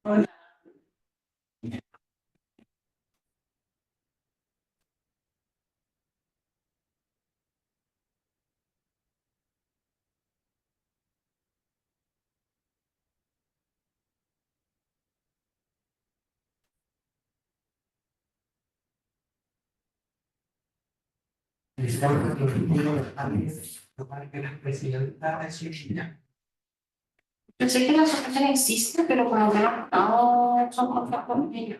Hola. Yo sé que la asociación existe, pero como que no son contactos con ellos.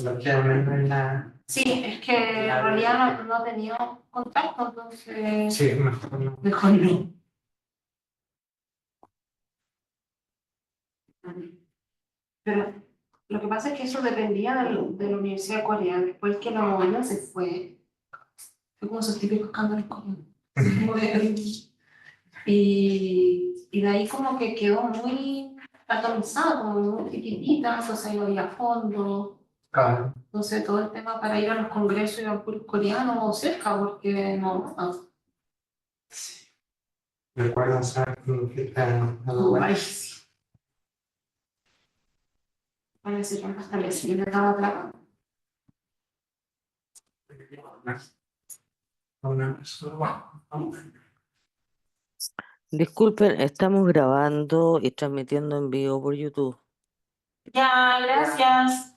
Lo que en la... Sí, es que en realidad no he tenido contacto, entonces... Sí, mejor no. Mejor no. Pero lo que pasa es que eso dependía de la Universidad de Corea. Después que la movida se fue como esos típicos escándalos coreanos. Y de ahí como que quedó muy atomizada, como muy chiquitita, entonces no había fondo. Claro. Entonces todo el tema para ir a los congresos iban puros coreanos o cerca, porque no. Sí. Recuerdo saber que Dubái. Parece que hasta el vecino estaba atrás. Disculpen, estamos grabando y transmitiendo en vivo por YouTube. Ya, gracias.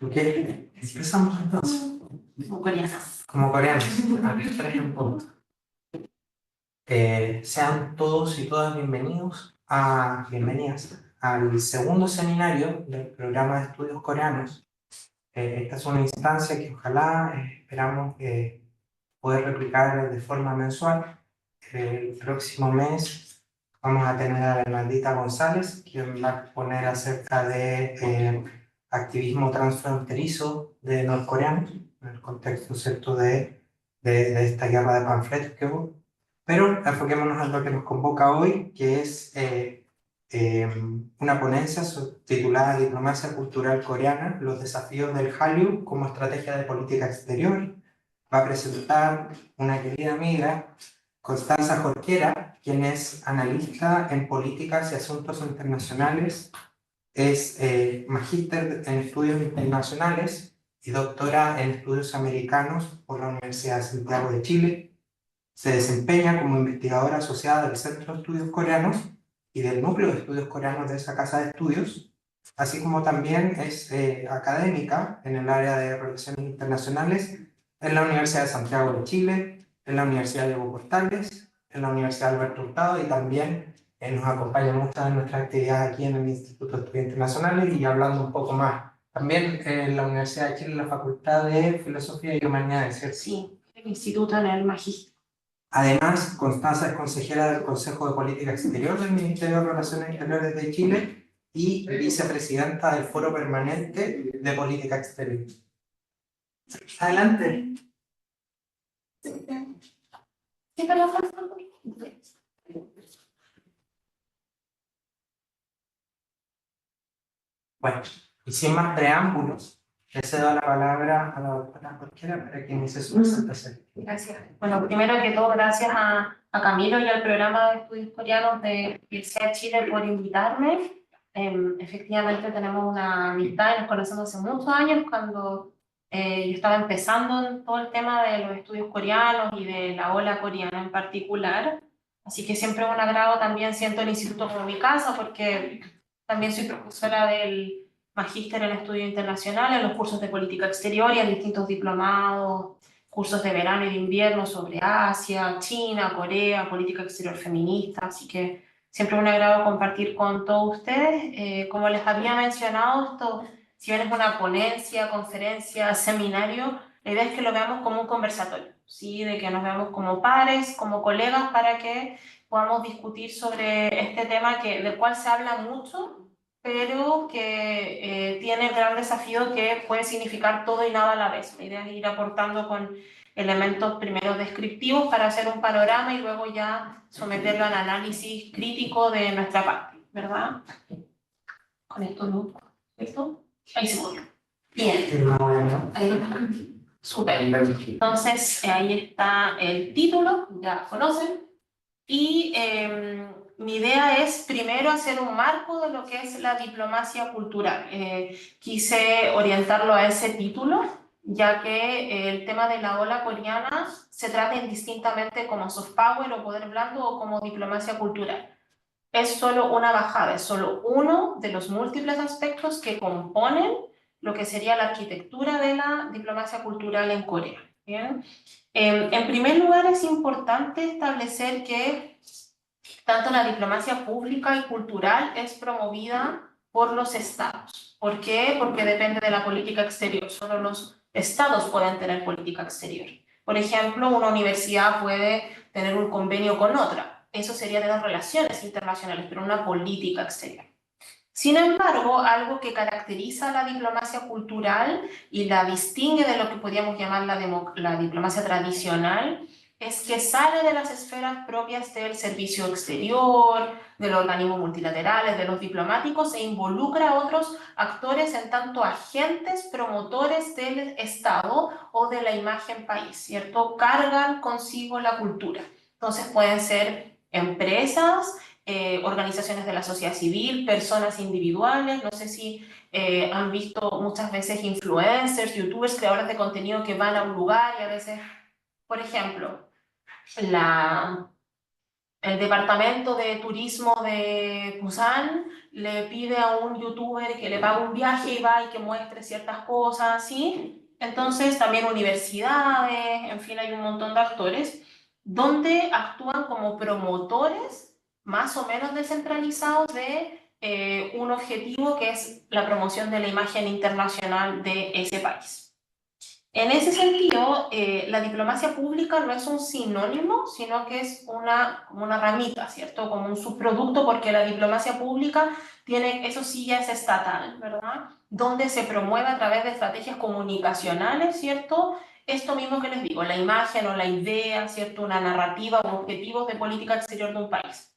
Ok, empezamos entonces. Como coreanos. Como coreanos, a las 3 en punto. Sean todos y todas bienvenidas al segundo seminario del programa de estudios coreanos. Esta es una instancia que ojalá esperamos poder replicar de forma mensual. El próximo mes vamos a tener a Bernardita González, quien va a exponer acerca de activismo transfronterizo de norcoreanos, en el contexto, ¿cierto?, de esta guerra de panfletos que hubo. Pero enfoquémonos en lo que nos convoca hoy, que es una ponencia titulada Diplomacia Cultural Coreana, los desafíos del Hallyu como estrategia de política exterior. Va a presentar una querida amiga, Constanza Jorquera, quien es analista en políticas y asuntos internacionales, es magíster en estudios internacionales y doctora en estudios americanos por la Universidad de Santiago de Chile. Se desempeña como investigadora asociada del Centro de Estudios Coreanos y del Núcleo de Estudios Coreanos de esa casa de estudios, así como también es académica en el área de Relaciones Internacionales en la Universidad de Santiago de Chile, en la Universidad de Evo Portales, en la Universidad Alberto Hurtado, y también nos acompaña mucho en nuestras actividades aquí en el Instituto de Estudios Internacionales. Y hablando un poco más, también en la Universidad de Chile, en la Facultad de Filosofía y Humanidades, ¿cierto? Sí, el instituto en el Magíster. Además, Constanza es consejera del Consejo de Política Exterior del Ministerio de Relaciones Exteriores de Chile y vicepresidenta del Foro Permanente de Política Exterior. Adelante. Bueno, y sin más preámbulos, le cedo la palabra a la doctora Jorquera para que inicie su presentación. Gracias. Bueno, primero que todo, gracias a Camilo y al programa de estudios coreanos de Universidad de Chile por invitarme. Efectivamente tenemos una amistad y nos conocemos hace muchos años, cuando yo estaba empezando en todo el tema de los estudios coreanos y de la ola coreana en particular. Así que siempre es un agrado, también siento el instituto como mi casa, porque también soy profesora del magíster en estudios internacionales, en los cursos de política exterior y en distintos diplomados, cursos de verano y de invierno sobre Asia, China, Corea, política exterior feminista. Así que siempre es un agrado compartir con todos ustedes. Como les había mencionado, esto, si bien es una ponencia, conferencia, seminario, la idea es que lo veamos como un conversatorio, ¿sí? De que nos veamos como pares, como colegas, para que podamos discutir sobre este tema del cual se habla mucho, pero que tiene el gran desafío que puede significar todo y nada a la vez. La idea es ir aportando con elementos primero descriptivos para hacer un panorama y luego ya someterlo al análisis crítico de nuestra parte, ¿verdad? Con esto no. ¿Esto? Ahí se volvió. Bien. Ahí. Súper. Entonces, ahí está el título, ya conocen. Y mi idea es primero hacer un marco de lo que es la diplomacia cultural. Quise orientarlo a ese título, ya que el tema de la ola coreana se trata indistintamente como soft power o poder blando o como diplomacia cultural. Es solo una bajada, es solo uno de los múltiples aspectos que componen lo que sería la arquitectura de la diplomacia cultural en Corea. ¿Bien? En primer lugar, es importante establecer que tanto la diplomacia pública y cultural es promovida por los estados. ¿Por qué? Porque depende de la política exterior. Solo los estados pueden tener política exterior. Por ejemplo, una universidad puede tener un convenio con otra. Eso sería de las relaciones internacionales, pero una política exterior. Sin embargo, algo que caracteriza a la diplomacia cultural y la distingue de lo que podríamos llamar la diplomacia tradicional es que sale de las esferas propias del servicio exterior, de los organismos multilaterales, de los diplomáticos e involucra a otros actores en tanto agentes promotores del Estado o de la imagen país, ¿cierto? Cargan consigo la cultura. Entonces pueden ser empresas, organizaciones de la sociedad civil, personas individuales, no sé si han visto muchas veces influencers, youtubers, creadores de contenido que van a un lugar y a veces, por ejemplo, el departamento de turismo de Busan le pide a un youtuber que le pague un viaje y va y que muestre ciertas cosas, ¿sí? Entonces también universidades, en fin, hay un montón de actores donde actúan como promotores más o menos descentralizados de un objetivo que es la promoción de la imagen internacional de ese país. En ese sentido, la diplomacia pública no es un sinónimo, sino que es una ramita, ¿cierto? Como un subproducto, porque la diplomacia pública tiene, eso sí ya es estatal, ¿verdad? Donde se promueve a través de estrategias comunicacionales, ¿cierto? Esto mismo que les digo, la imagen o la idea, ¿cierto? Una narrativa o objetivos de política exterior de un país.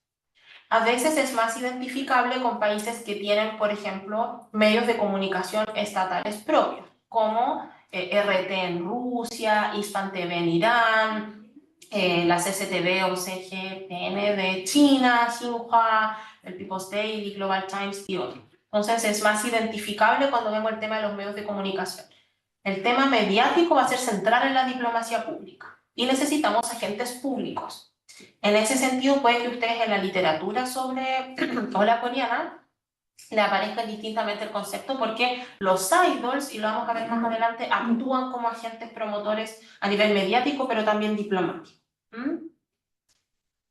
A veces es más identificable con países que tienen, por ejemplo, medios de comunicación estatales propios, como RT en Rusia, Ispan TV en Irán, la CCTV o CGTN de China, Xinhua, el People's Daily, Global Times y otros. Entonces es más identificable cuando vemos el tema de los medios de comunicación. El tema mediático va a ser central en la diplomacia pública y necesitamos agentes públicos. En ese sentido, puede que ustedes en la literatura sobre ola coreana le aparezca distintamente el concepto porque los idols, y lo vamos a ver más adelante, actúan como agentes promotores a nivel mediático, pero también diplomático.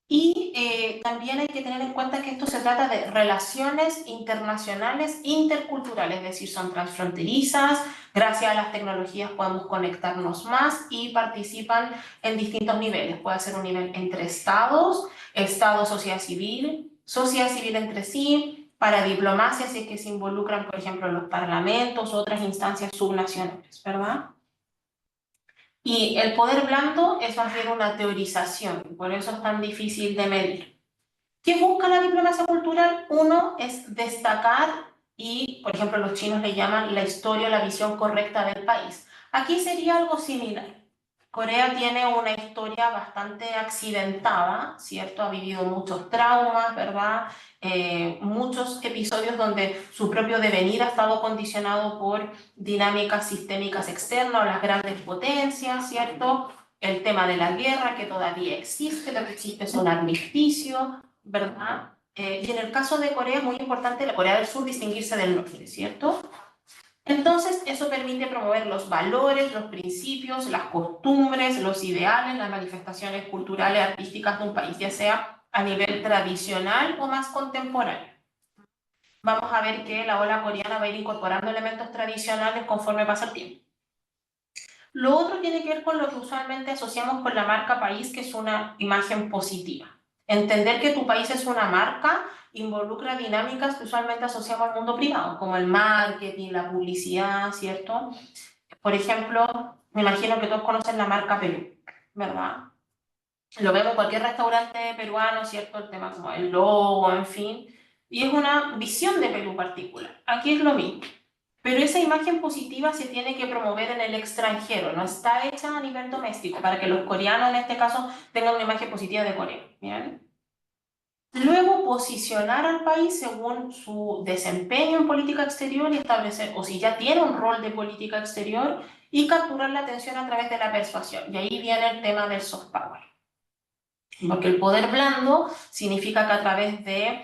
Y también hay que tener en cuenta que esto se trata de relaciones internacionales interculturales, es decir, son transfronterizas, gracias a las tecnologías podemos conectarnos más y participan en distintos niveles. Puede ser un nivel entre estados, estado, sociedad civil entre sí, para diplomacia, si es que se involucran, por ejemplo, los parlamentos u otras instancias subnacionales, ¿verdad? Y el poder blando es más bien una teorización, por eso es tan difícil de medir. ¿Qué busca la diplomacia cultural? Uno es destacar y, por ejemplo, los chinos le llaman la historia o la visión correcta del país. Aquí sería algo similar. Corea tiene una historia bastante accidentada, ¿cierto? Ha vivido muchos traumas, ¿verdad? Muchos episodios donde su propio devenir ha estado condicionado por dinámicas sistémicas externas o las grandes potencias, ¿cierto? El tema de la guerra que todavía existe, lo que existe es un armisticio, ¿verdad? Y en el caso de Corea es muy importante la Corea del Sur distinguirse del norte, ¿cierto? Entonces, eso permite promover los valores, los principios, las costumbres, los ideales, las manifestaciones culturales, artísticas de un país, ya sea a nivel tradicional o más contemporáneo. Vamos a ver que la ola coreana va a ir incorporando elementos tradicionales conforme pasa el tiempo. Lo otro tiene que ver con lo que usualmente asociamos con la marca país, que es una imagen positiva. Entender que tu país es una marca involucra dinámicas que usualmente asociamos al mundo privado, como el marketing, la publicidad, ¿cierto? Por ejemplo, me imagino que todos conocen la marca Perú, ¿verdad? Lo vemos en cualquier restaurante peruano, ¿cierto? El tema como el logo, en fin. Y es una visión de Perú particular. Aquí es lo mismo. Pero esa imagen positiva se tiene que promover en el extranjero, no está hecha a nivel doméstico, para que los coreanos en este caso tengan una imagen positiva de Corea. ¿Bien? Luego, posicionar al país según su desempeño en política exterior y establecer, o si ya tiene un rol de política exterior, y capturar la atención a través de la persuasión. Y ahí viene el tema del soft power. Porque el poder blando significa que a través de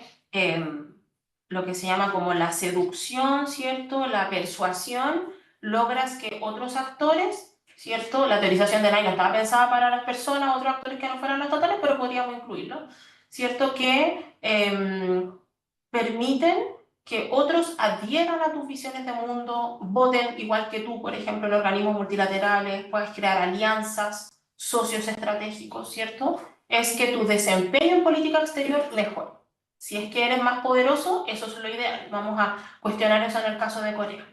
lo que se llama como la seducción, ¿cierto? La persuasión, logras que otros actores, ¿cierto? La teorización de Nye no estaba pensada para las personas, otros actores que no fueran los totales, pero podríamos incluirlo, ¿cierto? Que permiten que otros adhieran a tus visiones de mundo, voten igual que tú, por ejemplo, en organismos multilaterales, puedes crear alianzas, socios estratégicos, ¿cierto? Es que tu desempeño en política exterior mejore. Si es que eres más poderoso, eso es lo ideal. Vamos a cuestionar eso en el caso de Corea.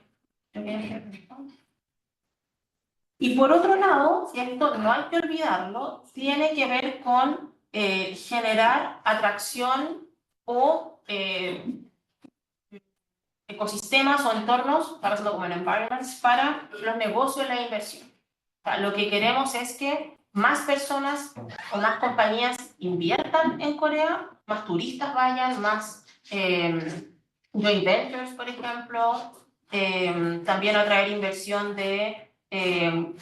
Y por otro lado, y esto no hay que olvidarlo, tiene que ver con generar atracción o ecosistemas o entornos, para hacerlo como en environments, para los negocios y la inversión. O sea, lo que queremos es que más personas o más compañías inviertan en Corea, más turistas vayan, más joint ventures, por ejemplo, también atraer inversión de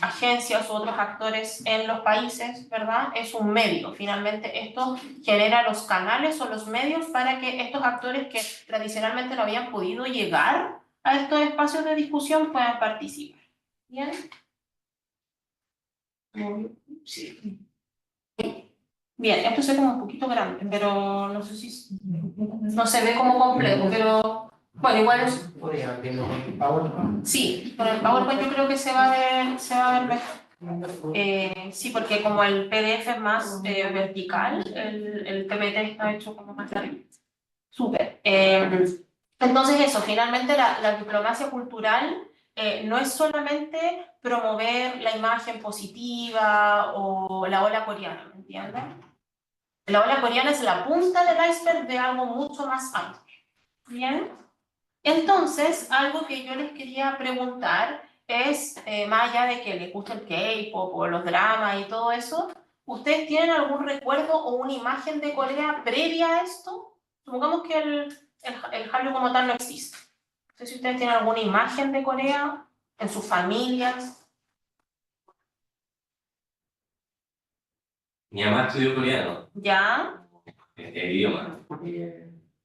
agencias u otros actores en los países, ¿verdad? Es un medio. Finalmente esto genera los canales o los medios para que estos actores que tradicionalmente no habían podido llegar a estos espacios de discusión puedan participar. ¿Bien? Sí. Bien, esto se ve como un poquito grande, pero no sé si no se ve como completo, pero bueno, igual es... Podría verlo con el PowerPoint. Sí, con el PowerPoint yo creo que se va a ver mejor. Sí, porque como el PDF es más vertical, el PPT está hecho como más largo. Súper. Entonces eso, finalmente la diplomacia cultural no es solamente promover la imagen positiva o la ola coreana, ¿me entiendes? La ola coreana es la punta del iceberg de algo mucho más amplio. ¿Bien? Entonces, algo que yo les quería preguntar es, más allá de que les guste el K-pop o los dramas y todo eso, ¿ustedes tienen algún recuerdo o una imagen de Corea previa a esto? Supongamos que el Hallyu como tal no existe. No sé si ustedes tienen alguna imagen de Corea en sus familias. Mi mamá estudió coreano, ¿Ya? el idioma.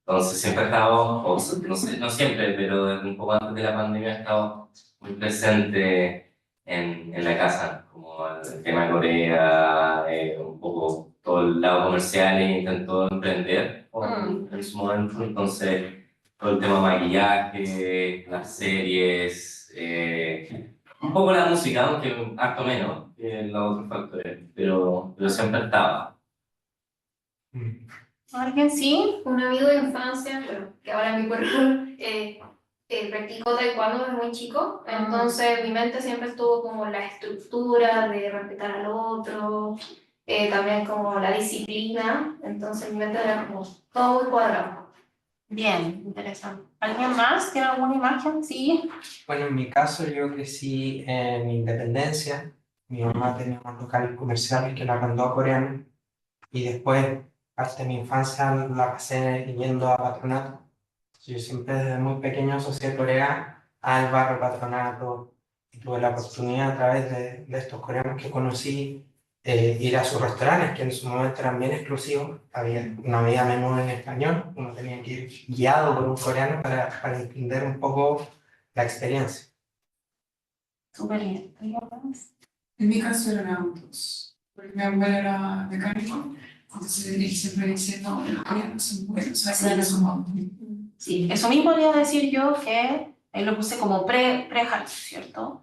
Entonces siempre he estado, o no sé, no siempre, pero un poco antes de la pandemia he estado muy presente en la casa, como el tema de Corea, un poco todo el lado comercial e intentó emprender en su momento. Entonces todo el tema maquillaje, las series, un poco la música, aunque harto menos que los otros factores, pero siempre estaba. ¿Alguien sí? Un amigo de infancia, bueno, que ahora es mi cuerpo, practicó taekwondo desde muy chico, entonces mi mente siempre estuvo como la estructura de respetar al otro, también como la disciplina, entonces mi mente era como todo muy cuadrado. Bien, interesante. ¿Alguien más tiene alguna imagen? Sí. Bueno, en mi caso yo crecí en Independencia. Mi mamá tenía unos locales comerciales que la arrendó a coreano y después parte de mi infancia la pasé yendo a Patronato. Yo siempre desde muy pequeño asocié Corea al barrio Patronato y tuve la oportunidad a través de estos coreanos que conocí ir a sus restaurantes que en su momento eran bien exclusivos. No había menú en español, uno tenía que ir guiado por un coreano para entender un poco la experiencia. Súper bien. En mi caso eran autos, porque mi abuela era mecánico, entonces él siempre dice, no, los coreanos son buenos, hay son autos. Sí, eso mismo podría decir yo que ahí lo puse como pre-Hallyu, ¿cierto?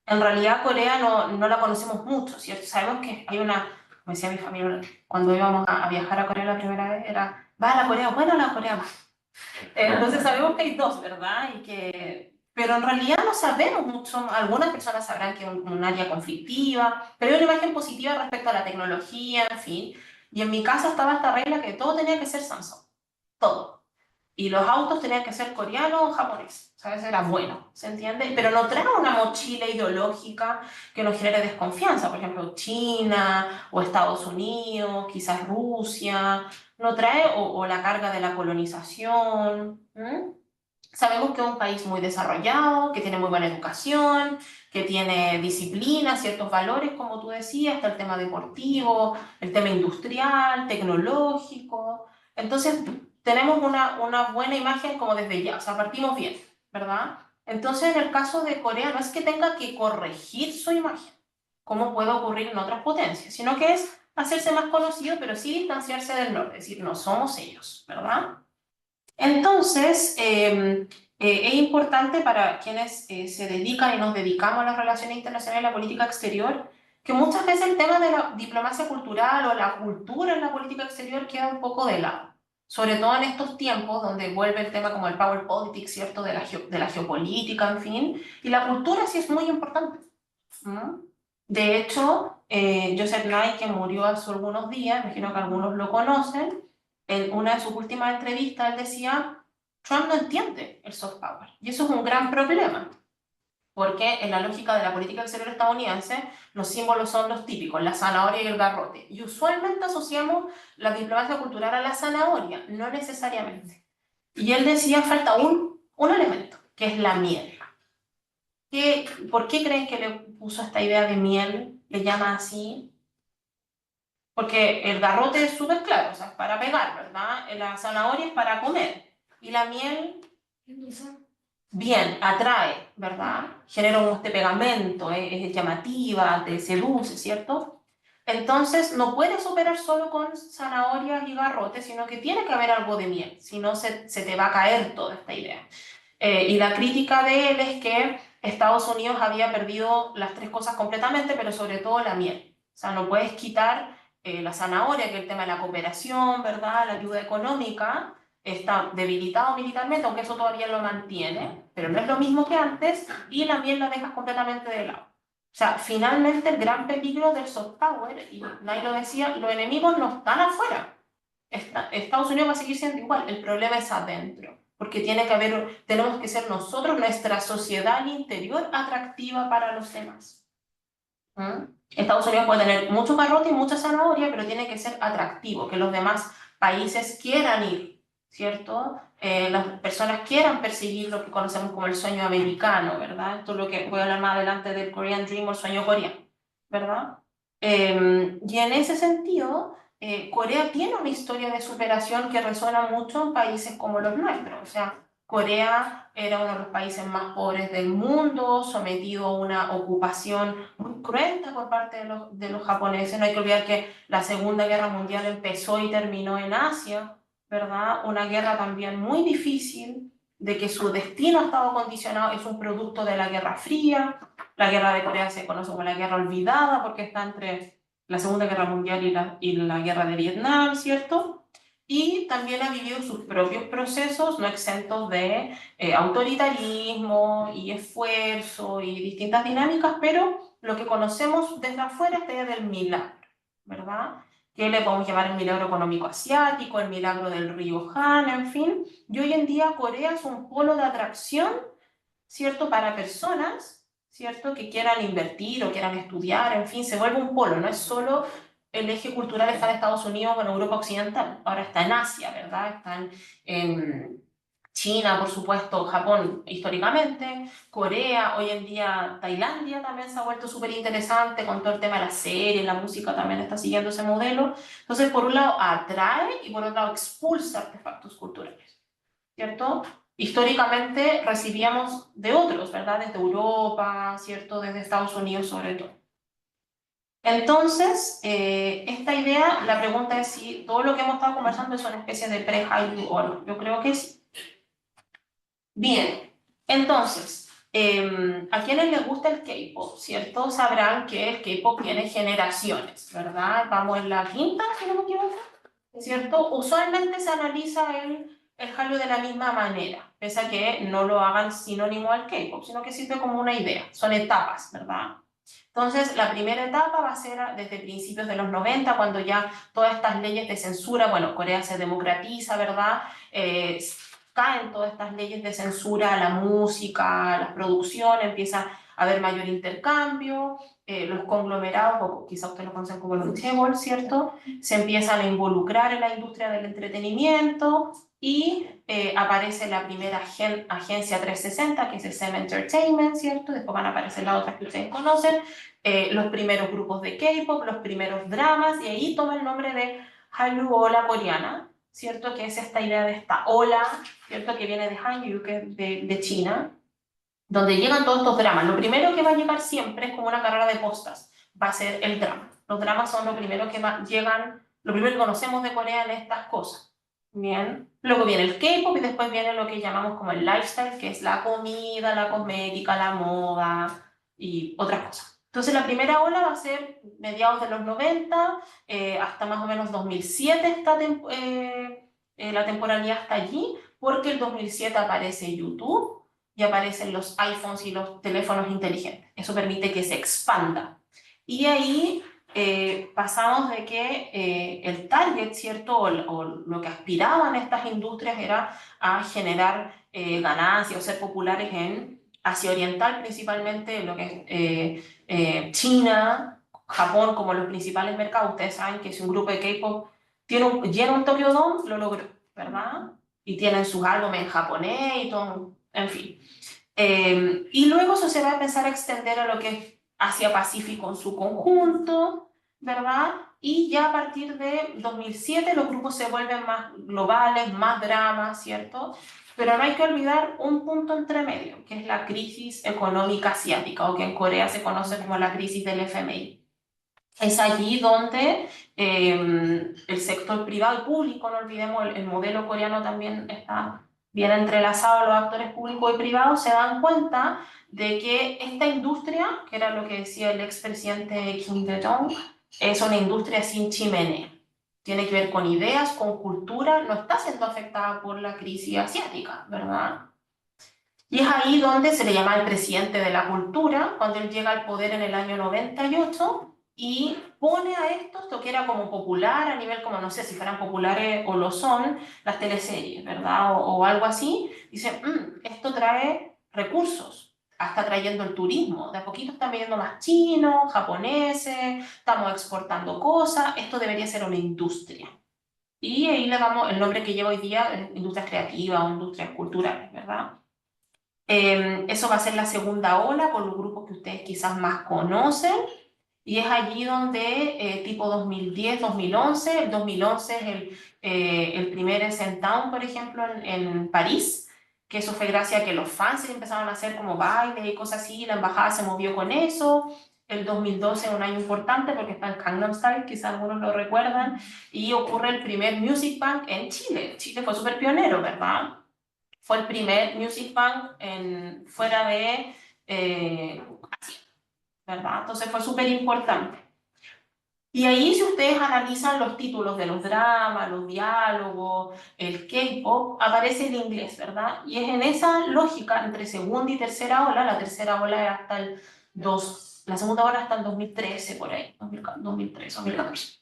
En realidad Corea no la conocemos mucho, ¿cierto? Sabemos que hay una como decía mi familia, cuando íbamos a viajar a Corea la primera vez, era, ¿va a la Corea buena o la Corea mala? Entonces sabemos que hay dos, ¿verdad? Pero en realidad no sabemos mucho, algunas personas sabrán que es un área conflictiva, pero hay una imagen positiva respecto a la tecnología, en fin. Y en mi casa estaba esta regla que todo tenía que ser Samsung, todo. Y los autos tenían que ser coreanos o japoneses, o sea, eso era bueno, ¿se entiende? Pero no trae una mochila ideológica que nos genere desconfianza, por ejemplo, China o Estados Unidos, quizás Rusia, no trae, o la carga de la colonización. Sabemos que es un país muy desarrollado, que tiene muy buena educación, que tiene disciplina, ciertos valores, como tú decías, está el tema deportivo, el tema industrial, tecnológico. Entonces, tenemos una buena imagen como desde ya, o sea, partimos bien, ¿verdad? Entonces, en el caso de Corea, no es que tenga que corregir su imagen, como puede ocurrir en otras potencias, sino que es hacerse más conocido, pero sí distanciarse del norte, es decir, no somos ellos, ¿verdad? Entonces, es importante para quienes se dedican y nos dedicamos a las relaciones internacionales y la política exterior, que muchas veces el tema de la diplomacia cultural o la cultura en la política exterior queda un poco de lado. Sobre todo en estos tiempos donde vuelve el tema como el power politics, ¿cierto? De la geopolítica, en fin. Y la cultura sí es muy importante. De hecho, Joseph Nye, que murió hace algunos días, imagino que algunos lo conocen, en una de sus últimas entrevistas, él decía, Trump no entiende el soft power. Y eso es un gran problema, porque en la lógica de la política exterior estadounidense, los símbolos son los típicos, la zanahoria y el garrote. Y usualmente asociamos la diplomacia cultural a la zanahoria, no necesariamente. Y él decía, falta un elemento, que es la miel. ¿Por qué creen que le puso esta idea de miel? Le llama así. Porque el garrote es súper claro, o sea, es para pegar, ¿verdad? La zanahoria es para comer. Y la miel, bien, atrae, ¿verdad? Genera este pegamento, es llamativa, te seduce, ¿cierto? Entonces, no puedes operar solo con zanahorias y garrote, sino que tiene que haber algo de miel, si no se te va a caer toda esta idea. Y la crítica de él es que Estados Unidos había perdido las tres cosas completamente, pero sobre todo la miel. O sea, no puedes quitar la zanahoria, que es el tema de la cooperación, ¿verdad? La ayuda económica, está debilitado militarmente, aunque eso todavía lo mantiene, pero no es lo mismo que antes, y la miel la dejas completamente de lado. O sea, finalmente el gran peligro del soft power, y Nay lo decía, los enemigos no están afuera. Estados Unidos va a seguir siendo igual, el problema es adentro, porque tenemos que ser nosotros, nuestra sociedad al interior, atractiva para los demás. Estados Unidos puede tener mucho garrote y mucha zanahoria, pero tiene que ser atractivo, que los demás países quieran ir, ¿cierto? Las personas quieran perseguir lo que conocemos como el sueño americano, ¿verdad? Esto es lo que voy a hablar más adelante del Korean Dream o el sueño coreano, ¿verdad? Y en ese sentido, Corea tiene una historia de superación que resuena mucho en países como los nuestros. O sea, Corea era uno de los países más pobres del mundo, sometido a una ocupación muy cruenta por parte de los japoneses. No hay que olvidar que la Segunda Guerra Mundial empezó y terminó en Asia, ¿verdad? Una guerra también muy difícil, de que su destino estaba condicionado, es un producto de la Guerra Fría. La guerra de Corea se conoce como la guerra olvidada porque está entre la Segunda Guerra Mundial y la guerra de Vietnam, ¿cierto? Y también ha vivido sus propios procesos, no exentos de autoritarismo y esfuerzo y distintas dinámicas, pero lo que conocemos desde afuera es la idea del milagro, ¿verdad? Que le podemos llamar el milagro económico asiático, el milagro del río Han, en fin. Y hoy en día Corea es un polo de atracción, ¿cierto? Para personas, ¿cierto? Que quieran invertir o quieran estudiar, en fin, se vuelve un polo, no es solo el eje cultural está en Estados Unidos o en Europa Occidental, ahora está en Asia, ¿verdad? Están en China, por supuesto, Japón históricamente, Corea, hoy en día Tailandia también se ha vuelto súper interesante con todo el tema de la serie, la música también está siguiendo ese modelo. Entonces, por un lado atrae y por otro lado expulsa artefactos culturales, ¿cierto? Históricamente recibíamos de otros, ¿verdad? Desde Europa, ¿cierto? Desde Estados Unidos sobre todo. Entonces, esta idea, la pregunta es si todo lo que hemos estado conversando es una especie de pre-Hallyu o no. Yo creo que sí. Bien, entonces, A quienes les gusta el K-pop, ¿cierto? Sabrán que el K-pop tiene generaciones, ¿verdad? Vamos en la quinta, si no me equivoco, ¿cierto? Usualmente se analiza el Hallyu de la misma manera, pese a que no lo hagan sinónimo al K-pop, sino que sirve como una idea, son etapas, ¿verdad? Entonces, la primera etapa va a ser desde principios de los 90, cuando ya todas estas leyes de censura, bueno, Corea se democratiza, ¿verdad? Caen todas estas leyes de censura a la música, a la producción, empieza a haber mayor intercambio, los conglomerados, o quizá ustedes lo conocen como los chaebol, ¿cierto? Se empiezan a involucrar en la industria del entretenimiento y aparece la primera agencia 360, que es el SEM Entertainment, ¿cierto? Después van a aparecer las otras que ustedes conocen, los primeros grupos de K-pop, los primeros dramas, y ahí toma el nombre de Hallyu Ola coreana, ¿cierto? Que es esta idea de esta ola, ¿cierto? Que viene de Hangyu, que es de China, donde llegan todos estos dramas. Lo primero que va a llegar siempre es como una carrera de postas, va a ser el drama. Los dramas son lo primero que llegan, lo primero que conocemos de Corea en estas cosas. Bien, luego viene el K-pop y después viene lo que llamamos como el lifestyle, que es la comida, la cosmética, la moda y otras cosas. Entonces la primera ola va a ser mediados de los 90, hasta más o menos 2007 la temporalidad hasta allí, porque el 2007 aparece YouTube y aparecen los iPhones y los teléfonos inteligentes. Eso permite que se expanda. Y ahí pasamos de que el target, ¿cierto? O lo que aspiraban estas industrias era a generar ganancias o ser populares en Asia Oriental, principalmente lo que es China, Japón como los principales mercados. Ustedes saben que si un grupo de K-pop llena un Tokyo Dome, lo logró, ¿verdad? Y tienen sus álbumes en japonés y todo, en fin. Y luego eso se va a empezar a extender a lo que es Asia-Pacífico en su conjunto, ¿verdad? Y ya a partir de 2007 los grupos se vuelven más globales, más dramas, ¿cierto? Pero no hay que olvidar un punto entre medio, que es la crisis económica asiática, o que en Corea se conoce como la crisis del FMI. Es allí donde el sector privado y público, no olvidemos, el modelo coreano también está bien entrelazado, los actores públicos y privados se dan cuenta de que esta industria, que era lo que decía el expresidente Kim Dae-jung, es una industria sin chimenea. Tiene que ver con ideas, con cultura, no está siendo afectada por la crisis asiática, ¿verdad? Y es ahí donde se le llama el presidente de la cultura, cuando él llega al poder en el año 98, y pone a esto que era como popular a nivel, como no sé si fueran populares o lo son, las teleseries, ¿verdad? O algo así. Dice, esto trae recursos, está trayendo el turismo, de a poquito están viniendo más chinos, japoneses, estamos exportando cosas, esto debería ser una industria. Y ahí le damos el nombre que lleva hoy día, industrias creativas o industrias culturales, ¿verdad? Eso va a ser la segunda ola con los grupos que ustedes quizás más conocen. Y es allí donde, tipo 2010, 2011, el 2011 es el primer Sentown, por ejemplo, en París, que eso fue gracias a que los fans empezaron a hacer como bailes y cosas así, la embajada se movió con eso. El 2012 es un año importante porque está el Gangnam Style, quizás algunos lo recuerdan, y ocurre el primer Music Bank en Chile. Chile fue súper pionero, ¿verdad? Fue el primer Music Bank fuera de Asia, ¿verdad? Entonces fue súper importante. Y ahí, si ustedes analizan los títulos de los dramas, los diálogos, el K-pop, aparece el inglés, ¿verdad? Y es en esa lógica entre segunda y tercera ola, la tercera ola es hasta la segunda ola hasta el 2013, por ahí, 2013, 2014.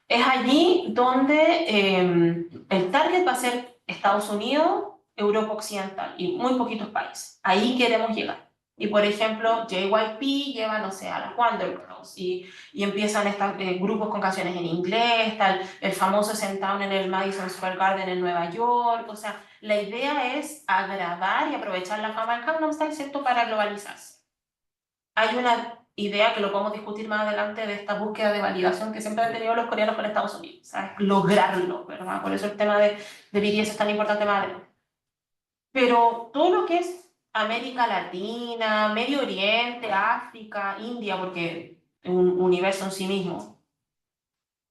Es allí donde el target va a ser Estados Unidos, Europa Occidental y muy poquitos países. Ahí queremos llegar. Y por ejemplo, JYP lleva, no sé, a las Wonder Girls y empiezan estos grupos con canciones en inglés, tal, el famoso Sentown en el Madison Square Garden en Nueva York. O sea, la idea es agradar y aprovechar la fama del Gangnam Style, ¿cierto?, para globalizarse. Hay una idea que lo podemos discutir más adelante de esta búsqueda de validación que siempre han tenido los coreanos con Estados Unidos, ¿sabes? Lograrlo, ¿verdad? Por eso el tema de BTS es tan importante más adelante. Pero todo lo que es América Latina, Medio Oriente, África, India, porque es un universo en sí mismo,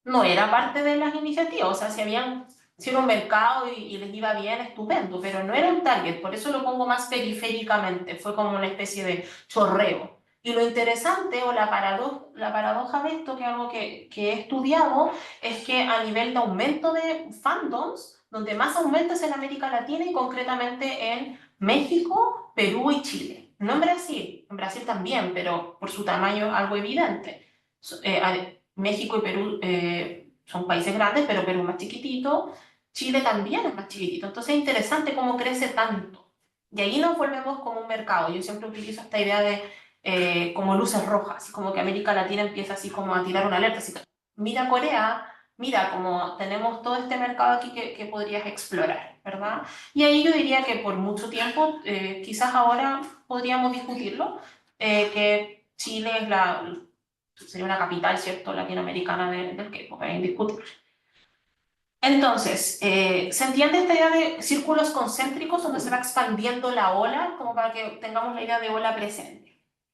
no era parte de las iniciativas. O sea, si habían si era un mercado y les iba bien, estupendo, pero no era un target, por eso lo pongo más periféricamente, fue como una especie de chorreo. Y lo interesante o la paradoja de esto, que es algo que he estudiado, es que a nivel de aumento de fandoms, donde más aumenta es en América Latina y concretamente en México, Perú y Chile. No en Brasil también, pero por su tamaño algo evidente. México y Perú son países grandes, pero Perú es más chiquitito, Chile también es más chiquitito. Entonces es interesante cómo crece tanto. Y ahí nos volvemos como un mercado. Yo siempre utilizo esta idea de como luces rojas, como que América Latina empieza así como a tirar una alerta. Así que, mira Corea, mira como tenemos todo este mercado aquí que podrías explorar, ¿verdad? Y ahí yo diría que por mucho tiempo, quizás ahora podríamos discutirlo, que Chile sería una capital, ¿cierto?, latinoamericana del K-pop, es indiscutible. Entonces, ¿se entiende esta idea de círculos concéntricos donde se va expandiendo la ola, como para que tengamos la idea de ola presente?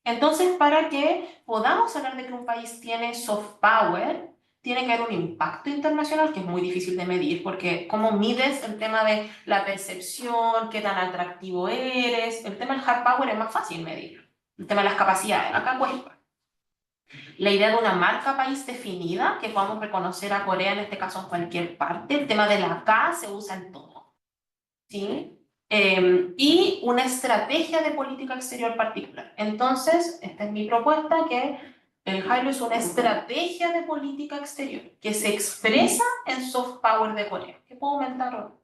Entonces, para que podamos hablar de que un país tiene soft power, tiene que haber un impacto internacional que es muy difícil de medir, porque ¿cómo mides el tema de la percepción, qué tan atractivo eres? El tema del hard power es más fácil medir, el tema de las capacidades, acá cuesta. La idea de una marca país definida, que podamos reconocer a Corea en este caso en cualquier parte, el tema de la K se usa en todo, ¿sí? Y una estrategia de política exterior particular. Entonces, esta es mi propuesta, que el Halo es una estrategia de política exterior que se expresa en soft power de Corea. ¿Qué puedo aumentar o no?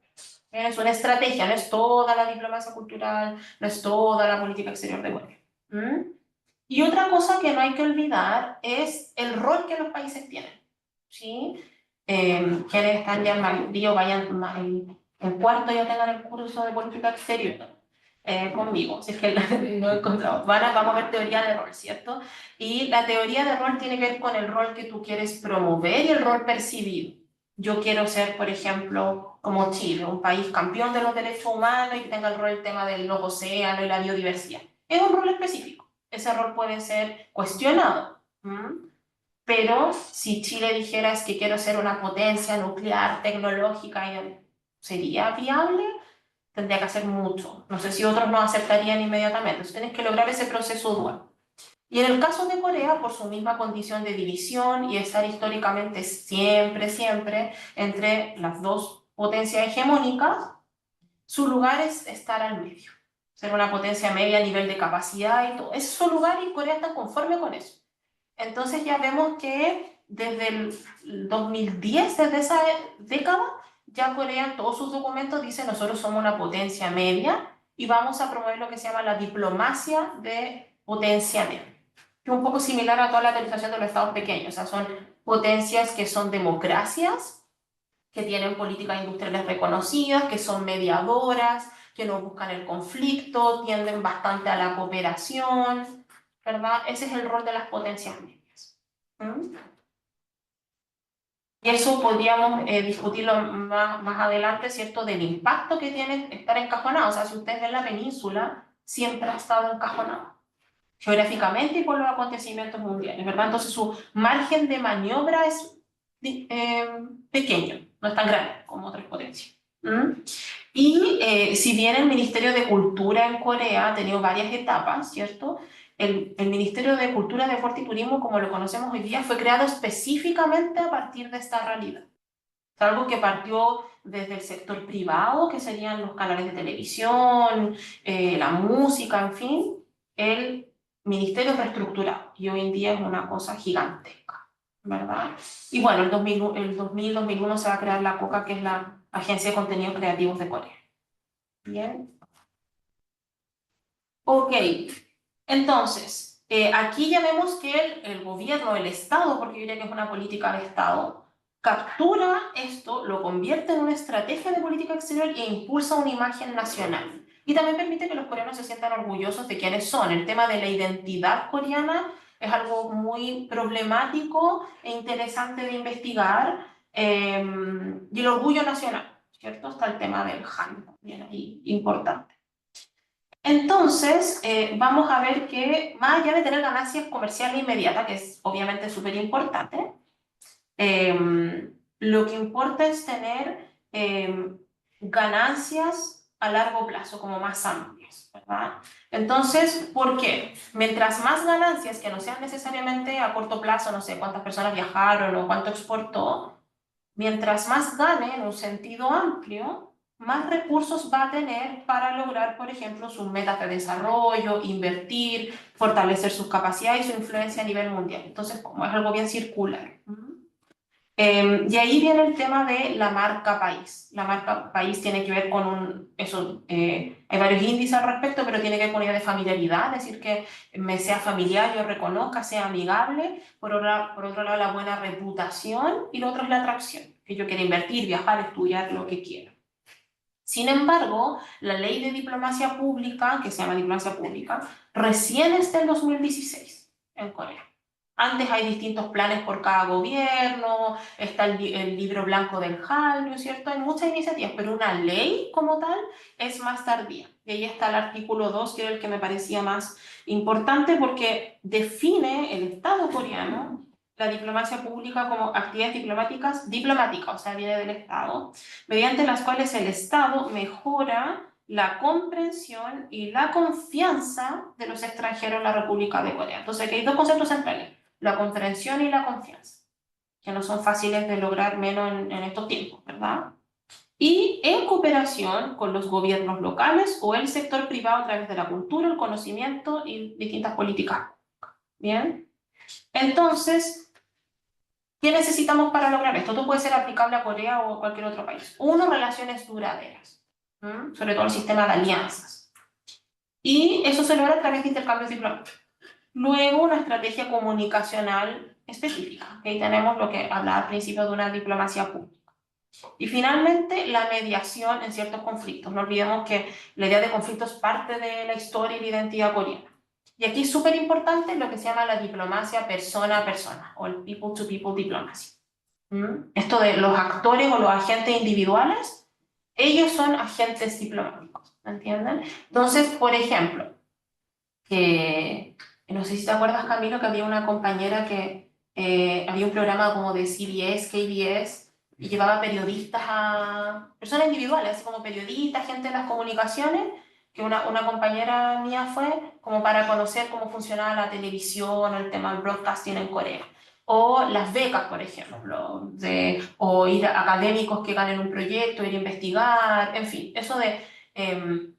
Es una estrategia, no es toda la diplomacia cultural, no es toda la política exterior de Corea. Y otra cosa que no hay que olvidar es el rol que los países tienen, ¿sí? Quienes están ya en maestría o vayan en cuarto ya tengan el curso de política exterior conmigo, si es que no he encontrado. Vamos a ver teoría de rol, ¿cierto? Y la teoría de rol tiene que ver con el rol que tú quieres promover y el rol percibido. Yo quiero ser, por ejemplo, como Chile, un país campeón de los derechos humanos y que tenga el rol el tema de los océanos y la biodiversidad. Es un rol específico. Ese rol puede ser cuestionado. Pero si Chile dijera es que quiero ser una potencia nuclear, tecnológica, ¿sería viable? Tendría que hacer mucho. No sé si otros no aceptarían inmediatamente. Entonces tienes que lograr ese proceso dual. Y en el caso de Corea, por su misma condición de división y estar históricamente siempre entre las dos potencias hegemónicas, su lugar es estar al medio. Ser una potencia media a nivel de capacidad y todo. Ese es su lugar y Corea está conforme con eso. Entonces ya vemos que desde el 2010, desde esa década, ya Corea en todos sus documentos dice nosotros somos una potencia media y vamos a promover lo que se llama la diplomacia de potencia media, que es un poco similar a toda la teorización de los estados pequeños. O sea, son potencias que son democracias, que tienen políticas industriales reconocidas, que son mediadoras, que no buscan el conflicto, tienden bastante a la cooperación, ¿verdad? Ese es el rol de las potencias medias. Y eso podríamos discutirlo más adelante, ¿cierto? Del impacto que tiene estar encajonado. O sea, si ustedes ven la península, siempre ha estado encajonado, geográficamente y por los acontecimientos mundiales, ¿verdad? Entonces su margen de maniobra es pequeño, no es tan grande como otras potencias. Y si bien el Ministerio de Cultura en Corea ha tenido varias etapas, ¿cierto? El Ministerio de Cultura, Deporte y Turismo, como lo conocemos hoy día, fue creado específicamente a partir de esta realidad. Es algo que partió desde el sector privado, que serían los canales de televisión, la música, en fin. El ministerio es reestructurado y hoy en día es una cosa gigantesca, ¿verdad? Y bueno, el 2001 se va a crear la COCA, que es la Agencia de Contenidos Creativos de Corea. Bien. Ok, entonces, aquí ya vemos que el gobierno, el Estado, porque yo diría que es una política de Estado, captura esto, lo convierte en una estrategia de política exterior e impulsa una imagen nacional. Y también permite que los coreanos se sientan orgullosos de quiénes son. El tema de la identidad coreana es algo muy problemático e interesante de investigar. Y el orgullo nacional, ¿cierto? Está el tema del Han, también ahí importante. Entonces, vamos a ver que más allá de tener ganancias comerciales inmediatas, que es obviamente súper importante, lo que importa es tener ganancias a largo plazo, como más amplias, ¿verdad? Entonces, ¿por qué? Mientras más ganancias, que no sean necesariamente a corto plazo, no sé cuántas personas viajaron o cuánto exportó, mientras más gane en un sentido amplio, más recursos va a tener para lograr, por ejemplo, sus metas de desarrollo, invertir, fortalecer sus capacidades y su influencia a nivel mundial. Entonces, como es algo bien circular. Y ahí viene el tema de la marca país. La marca país tiene que ver con hay varios índices al respecto, pero tiene que ver con una idea de familiaridad, es decir, que me sea familiar, yo reconozca, sea amigable. Por otro lado, la buena reputación, y lo otro es la atracción, que yo quiera invertir, viajar, estudiar, lo que quiera. Sin embargo, la ley de diplomacia pública, que se llama diplomacia pública, recién está en 2016 en Corea. Antes hay distintos planes por cada gobierno, está el libro blanco del Hallyu, ¿cierto? Hay muchas iniciativas, pero una ley como tal es más tardía. Y ahí está el artículo 2, que era el que me parecía más importante porque define el Estado coreano, la diplomacia pública, como actividades diplomáticas, o sea, viene del Estado, mediante las cuales el Estado mejora la comprensión y la confianza de los extranjeros en la República de Corea. Entonces, aquí hay dos conceptos centrales: la comprensión y la confianza, que no son fáciles de lograr, menos en estos tiempos, ¿verdad? Y en cooperación con los gobiernos locales o el sector privado a través de la cultura, el conocimiento y distintas políticas. ¿Bien? Entonces, ¿qué necesitamos para lograr esto? Esto puede ser aplicable a Corea o a cualquier otro país. Uno, relaciones duraderas, sobre todo el sistema de alianzas. Y eso se logra a través de intercambios diplomáticos. Luego, una estrategia comunicacional específica. Ahí tenemos lo que hablaba al principio de una diplomacia pública. Y finalmente, la mediación en ciertos conflictos. No olvidemos que la idea de conflicto es parte de la historia y la identidad coreana. Y aquí es súper importante lo que se llama la diplomacia persona a persona, o el people-to-people diplomacy. Esto de los actores o los agentes individuales, ellos son agentes diplomáticos, ¿entienden? Entonces, por ejemplo, no sé si te acuerdas, Camilo, que había una compañera que había un programa como de CBS, KBS, y llevaba periodistas a personas individuales, así como periodistas, gente de las comunicaciones, que una compañera mía fue como para conocer cómo funcionaba la televisión, el tema del broadcasting en Corea. O las becas, por ejemplo, o ir a académicos que ganen un proyecto, ir a investigar, en fin, eso de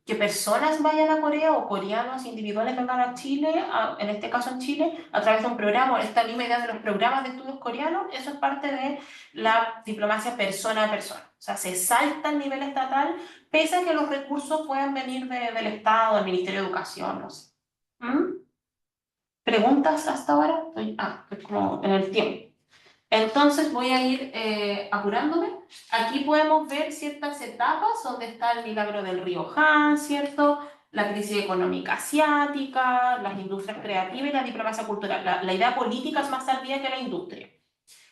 que personas vayan a Corea o coreanos individuales vengan a Chile, en este caso en Chile, a través de un programa, esta misma idea de los programas de estudios coreanos, eso es parte de la diplomacia persona a persona. O sea, se salta el nivel estatal, pese a que los recursos puedan venir del Estado, del Ministerio de Educación, no sé. ¿Preguntas hasta ahora? Estoy como en el tiempo. Entonces voy a ir apurándome. Aquí podemos ver ciertas etapas donde está el milagro del río Han, ¿cierto? La crisis económica asiática, las industrias creativas y la diplomacia cultural. La idea política es más tardía que la industria.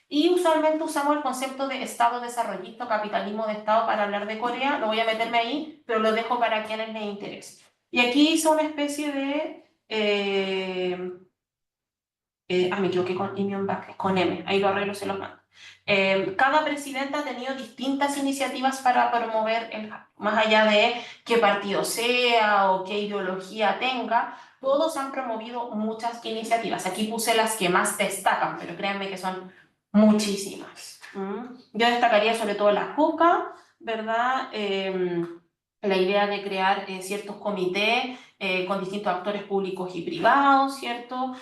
Y usualmente usamos el concepto de Estado desarrollista o capitalismo de Estado para hablar de Corea. No voy a meterme ahí, pero lo dejo para quienes les interese. Y aquí hice una especie de... me equivoqué con Imyeon-bak, con M, ahí lo arreglo, se los mando. Cada presidente ha tenido distintas iniciativas para promover el Hallyu. Más allá de qué partido sea o qué ideología tenga, todos han promovido muchas iniciativas. Aquí puse las que más destacan, pero créanme que son muchísimas. Yo destacaría sobre todo la JUCA, ¿verdad? La idea de crear ciertos comités con distintos actores públicos y privados, ¿cierto?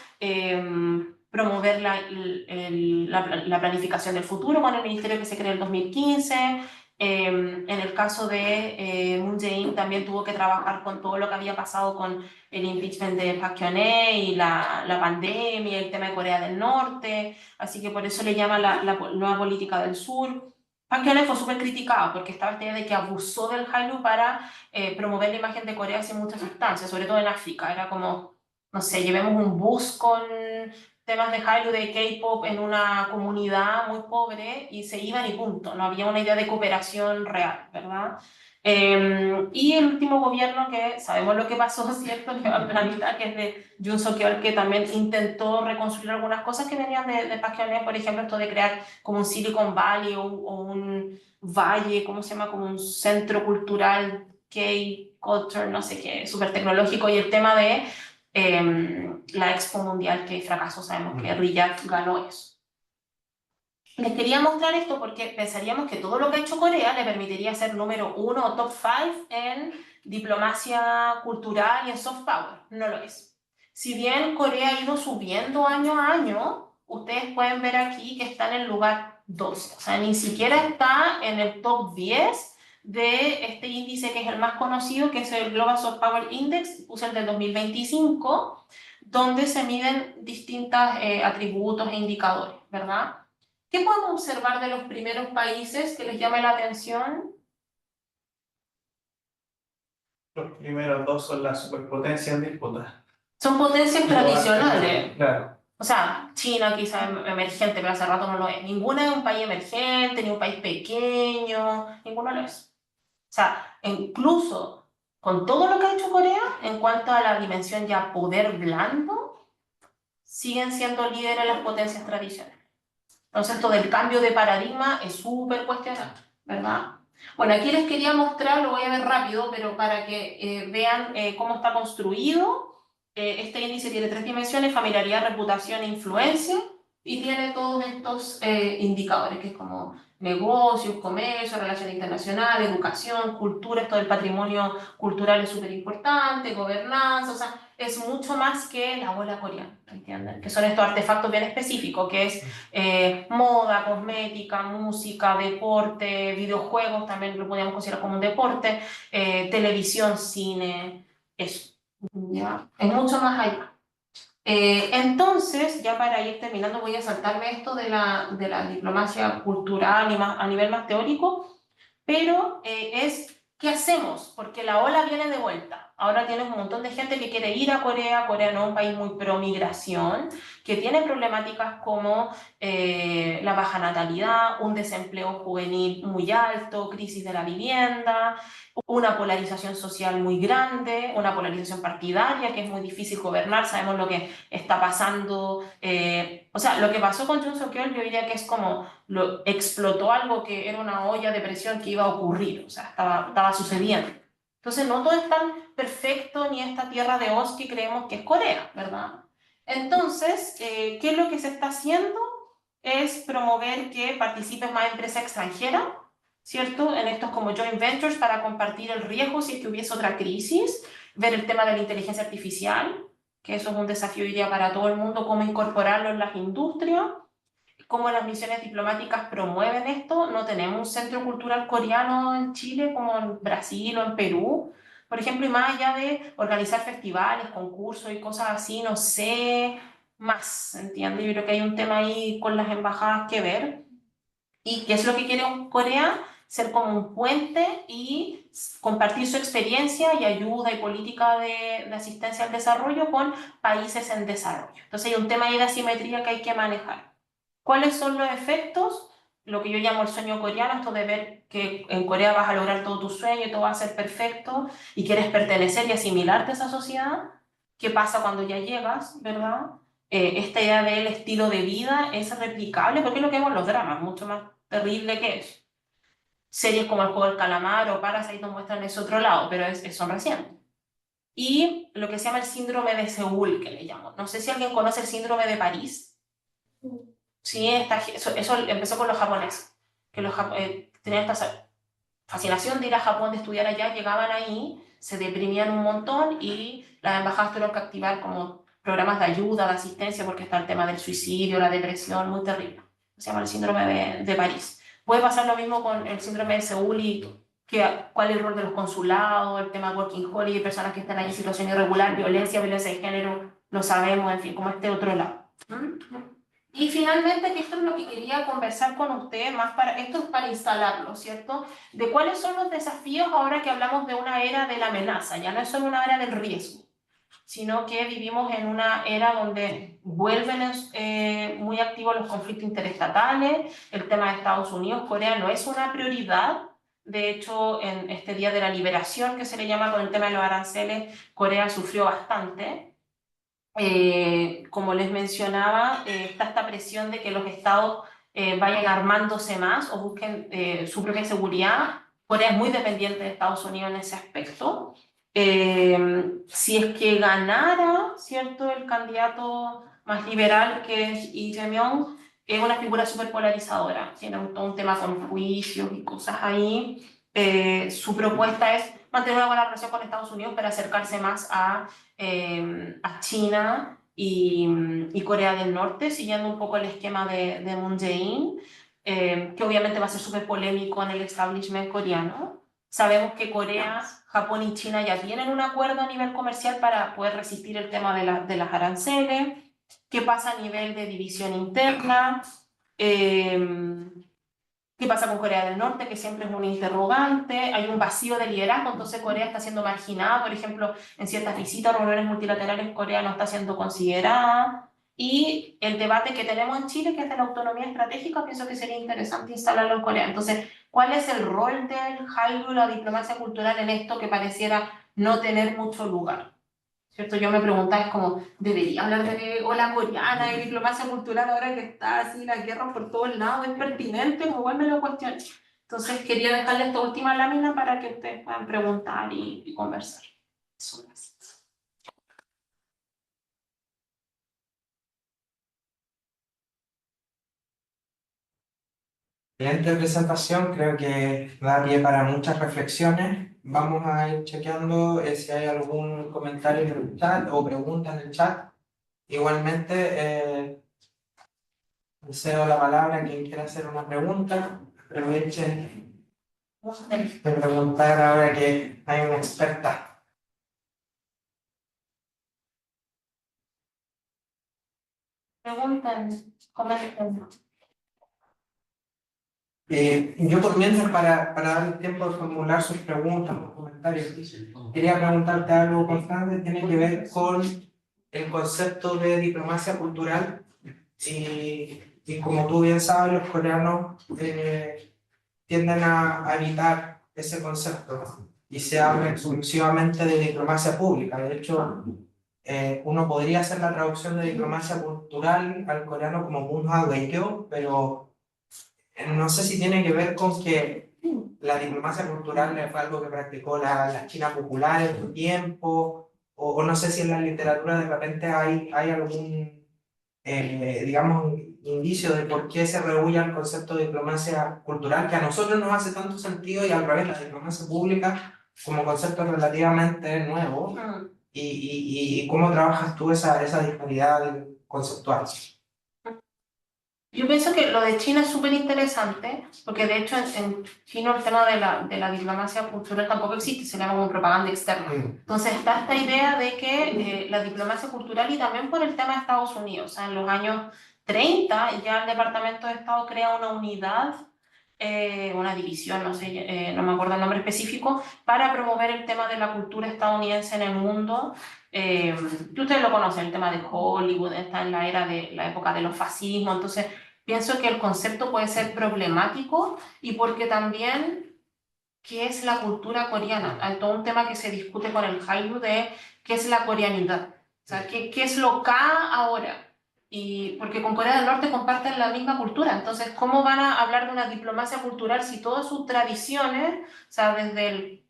Promover la planificación del futuro con el ministerio que se creó en el 2015. En el caso de Moon Jae-in también tuvo que trabajar con todo lo que había pasado con el impeachment de Park Geun-hye y la pandemia, el tema de Corea del Norte, así que por eso le llama la nueva política del sur. Park Geun-hye fue súper criticado porque estaba esta idea de que abusó del Hallyu para promover la imagen de Corea en muchas instancias, sobre todo en África. Era como, no sé, llevemos un bus con temas de Hallyu, de K-pop en una comunidad muy pobre y se iban y punto. No había una idea de cooperación real, ¿verdad? Y el último gobierno, que sabemos lo que pasó, ¿cierto? Que va a la mitad, que es de Yoon Suk-yeol, que también intentó reconstruir algunas cosas que venían de Park Geun-hye, por ejemplo, esto de crear como un Silicon Valley o valle, ¿cómo se llama? Como un centro cultural, K-Culture, no sé qué, súper tecnológico, y el tema de la Expo Mundial, que fracasó, sabemos que Riyadh ganó eso. Les quería mostrar esto porque pensaríamos que todo lo que ha hecho Corea le permitiría ser número 1 o top 5 en diplomacia cultural y en soft power. No lo es. Si bien Corea ha ido subiendo año a año, ustedes pueden ver aquí que está en el lugar 12. O sea, ni siquiera está en el top 10 de este índice que es el más conocido, que es el Global Soft Power Index, puse el del 2025, donde se miden distintos atributos e indicadores, ¿verdad? ¿Qué podemos observar de los primeros países que les llame la atención? Los primeros dos son las superpotencias en disputa. Son potencias tradicionales. Claro. O sea, China quizá emergente, pero hace rato no lo es. Ninguna es un país emergente, ni un país pequeño, ninguno lo es. O sea, incluso con todo lo que ha hecho Corea, en cuanto a la dimensión ya poder blando, siguen siendo líderes en las potencias tradicionales. Entonces, esto del cambio de paradigma es súper cuestionable, ¿verdad? Bueno, aquí les quería mostrar, lo voy a ver rápido, pero para que vean cómo está construido. Este índice tiene 3 dimensiones: familiaridad, reputación e influencia, y tiene todos estos indicadores, que es como negocios, comercio, relaciones internacionales, educación, cultura. Esto del patrimonio cultural es súper importante, gobernanza, o sea, es mucho más que la bola coreana, ¿entienden? Que son estos artefactos bien específicos, que es moda, cosmética, música, deporte, videojuegos, también lo podríamos considerar como un deporte, televisión, cine, eso, ¿ya? Es mucho más allá. Entonces, ya para ir terminando, voy a saltarme esto de la diplomacia cultural y a nivel más teórico, pero es ¿qué hacemos? Porque la ola viene de vuelta. Ahora tienes un montón de gente que quiere ir a Corea. Corea no es un país muy pro migración, que tiene problemáticas como la baja natalidad, un desempleo juvenil muy alto, crisis de la vivienda, una polarización social muy grande, una polarización partidaria que es muy difícil gobernar. Sabemos lo que está pasando, o sea, lo que pasó con Yoon Suk-yeol, yo diría que es como explotó algo que era una olla de presión que iba a ocurrir, o sea, estaba sucediendo. Entonces, no todo es tan perfecto ni esta tierra de Oz que creemos que es Corea, ¿verdad? Entonces, ¿qué es lo que se está haciendo? Es promover que participe más empresa extranjera, ¿cierto? En estos como joint ventures para compartir el riesgo si es que hubiese otra crisis, ver el tema de la inteligencia artificial, que eso es un desafío hoy día para todo el mundo, cómo incorporarlo en las industrias, cómo las misiones diplomáticas promueven esto. No tenemos un centro cultural coreano en Chile como en Brasil o en Perú, por ejemplo, y más allá de organizar festivales, concursos y cosas así, no sé más, ¿entiendes? Yo creo que hay un tema ahí con las embajadas que ver. ¿Y qué es lo que quiere Corea? Ser como un puente y compartir su experiencia y ayuda y política de asistencia al desarrollo con países en desarrollo. Entonces hay un tema ahí de asimetría que hay que manejar. ¿Cuáles son los efectos? Lo que yo llamo el sueño coreano, esto de ver que en Corea vas a lograr todo tu sueño y todo va a ser perfecto y quieres pertenecer y asimilarte a esa sociedad. ¿Qué pasa cuando ya llegas, verdad? Esta idea del estilo de vida es replicable, porque es lo que vemos en los dramas, mucho más terrible que eso. Series como El Juego del Calamar o Parasite nos muestran ese otro lado, pero son recientes. Y lo que se llama el síndrome de Seúl, que le llamo. No sé si alguien conoce el síndrome de París. Sí, eso empezó con los japoneses, que tenían esta fascinación de ir a Japón, de estudiar allá, llegaban ahí, se deprimían un montón y las embajadas tuvieron que activar como programas de ayuda, de asistencia, porque está el tema del suicidio, la depresión, muy terrible. Se llama el síndrome de París. Puede pasar lo mismo con el síndrome de Seúl y cuál es el rol de los consulados, el tema working holiday, personas que están ahí en situación irregular, violencia de género, lo sabemos, en fin, como este otro lado. Y finalmente, que esto es lo que quería conversar con ustedes, esto es para instalarlo, ¿cierto? De cuáles son los desafíos ahora que hablamos de una era de la amenaza. Ya no es solo una era del riesgo, sino que vivimos en una era donde vuelven muy activos los conflictos interestatales, el tema de Estados Unidos, Corea no es una prioridad. De hecho, en este Día de la Liberación, que se le llama con el tema de los aranceles, Corea sufrió bastante. Como les mencionaba, está esta presión de que los estados vayan armándose más o busquen su propia seguridad. Corea es muy dependiente de Estados Unidos en ese aspecto. Si es que ganara, ¿cierto?, el candidato más liberal, que es Lee Jae-myung, es una figura súper polarizadora, tiene todo un tema con juicios y cosas ahí. Su propuesta es mantener una buena relación con Estados Unidos para acercarse más a China y Corea del Norte, siguiendo un poco el esquema de Moon Jae-in, que obviamente va a ser súper polémico en el establishment coreano. Sabemos que Corea, Japón y China ya tienen un acuerdo a nivel comercial para poder resistir el tema de las aranceles. ¿Qué pasa a nivel de división interna? ¿Qué pasa con Corea del Norte? Que siempre es un interrogante. Hay un vacío de liderazgo, entonces Corea está siendo marginada. Por ejemplo, en ciertas visitas o reuniones multilaterales, Corea no está siendo considerada. Y el debate que tenemos en Chile, que es de la autonomía estratégica, pienso que sería interesante instalarlo en Corea. Entonces, ¿cuál es el rol del Hallyu, la diplomacia cultural, en esto que pareciera no tener mucho lugar? ¿Cierto? Yo me preguntaba, es como, ¿debería hablar de ola coreana y diplomacia cultural ahora que está así la guerra por todos lados? ¿Es pertinente? Como igual me lo cuestioné. Entonces quería dejarle esta última lámina para que ustedes puedan preguntar y conversar. Eso es. Excelente presentación, creo que da pie para muchas reflexiones. Vamos a ir chequeando si hay algún comentario en el chat o pregunta en el chat. Igualmente, cedo la palabra a quien quiera hacer una pregunta. Aprovechen de preguntar ahora que hay una experta. Pregunten, comenten. Yo por mientras, para dar tiempo de formular sus preguntas o comentarios, quería preguntarte algo, Constante, tiene que ver con el concepto de diplomacia cultural y como tú bien sabes, los coreanos tienden a evitar ese concepto y se habla exclusivamente de diplomacia pública. De hecho, uno podría hacer la traducción de diplomacia cultural al coreano como Munha Weikyo, pero no sé si tiene que ver con que la diplomacia cultural fue algo que practicó la China popular en su tiempo, o no sé si en la literatura de repente hay algún, digamos, indicio de por qué se rehúye el concepto de diplomacia cultural, que a nosotros nos hace tanto sentido y al revés, la diplomacia pública como concepto relativamente nuevo. ¿Y cómo trabajas tú esa disparidad conceptual? Yo pienso que lo de China es súper interesante, porque de hecho en China el tema de la diplomacia cultural tampoco existe, se llama como propaganda externa. Entonces está esta idea de que la diplomacia cultural, y también por el tema de Estados Unidos, o sea, en los años 30 ya el Departamento de Estado crea una unidad, una división, no sé, no me acuerdo el nombre específico, para promover el tema de la cultura estadounidense en el mundo. Ustedes lo conocen, el tema de Hollywood, está en la era de la época de los fascismos, entonces pienso que el concepto puede ser problemático y porque también, ¿qué es la cultura coreana? Hay todo un tema que se discute con el Hallyu de qué es la coreanidad, o sea, qué es lo K ahora. Y porque con Corea del Norte comparten la misma cultura, entonces, ¿cómo van a hablar de una diplomacia cultural si todas sus tradiciones, o sea, desde el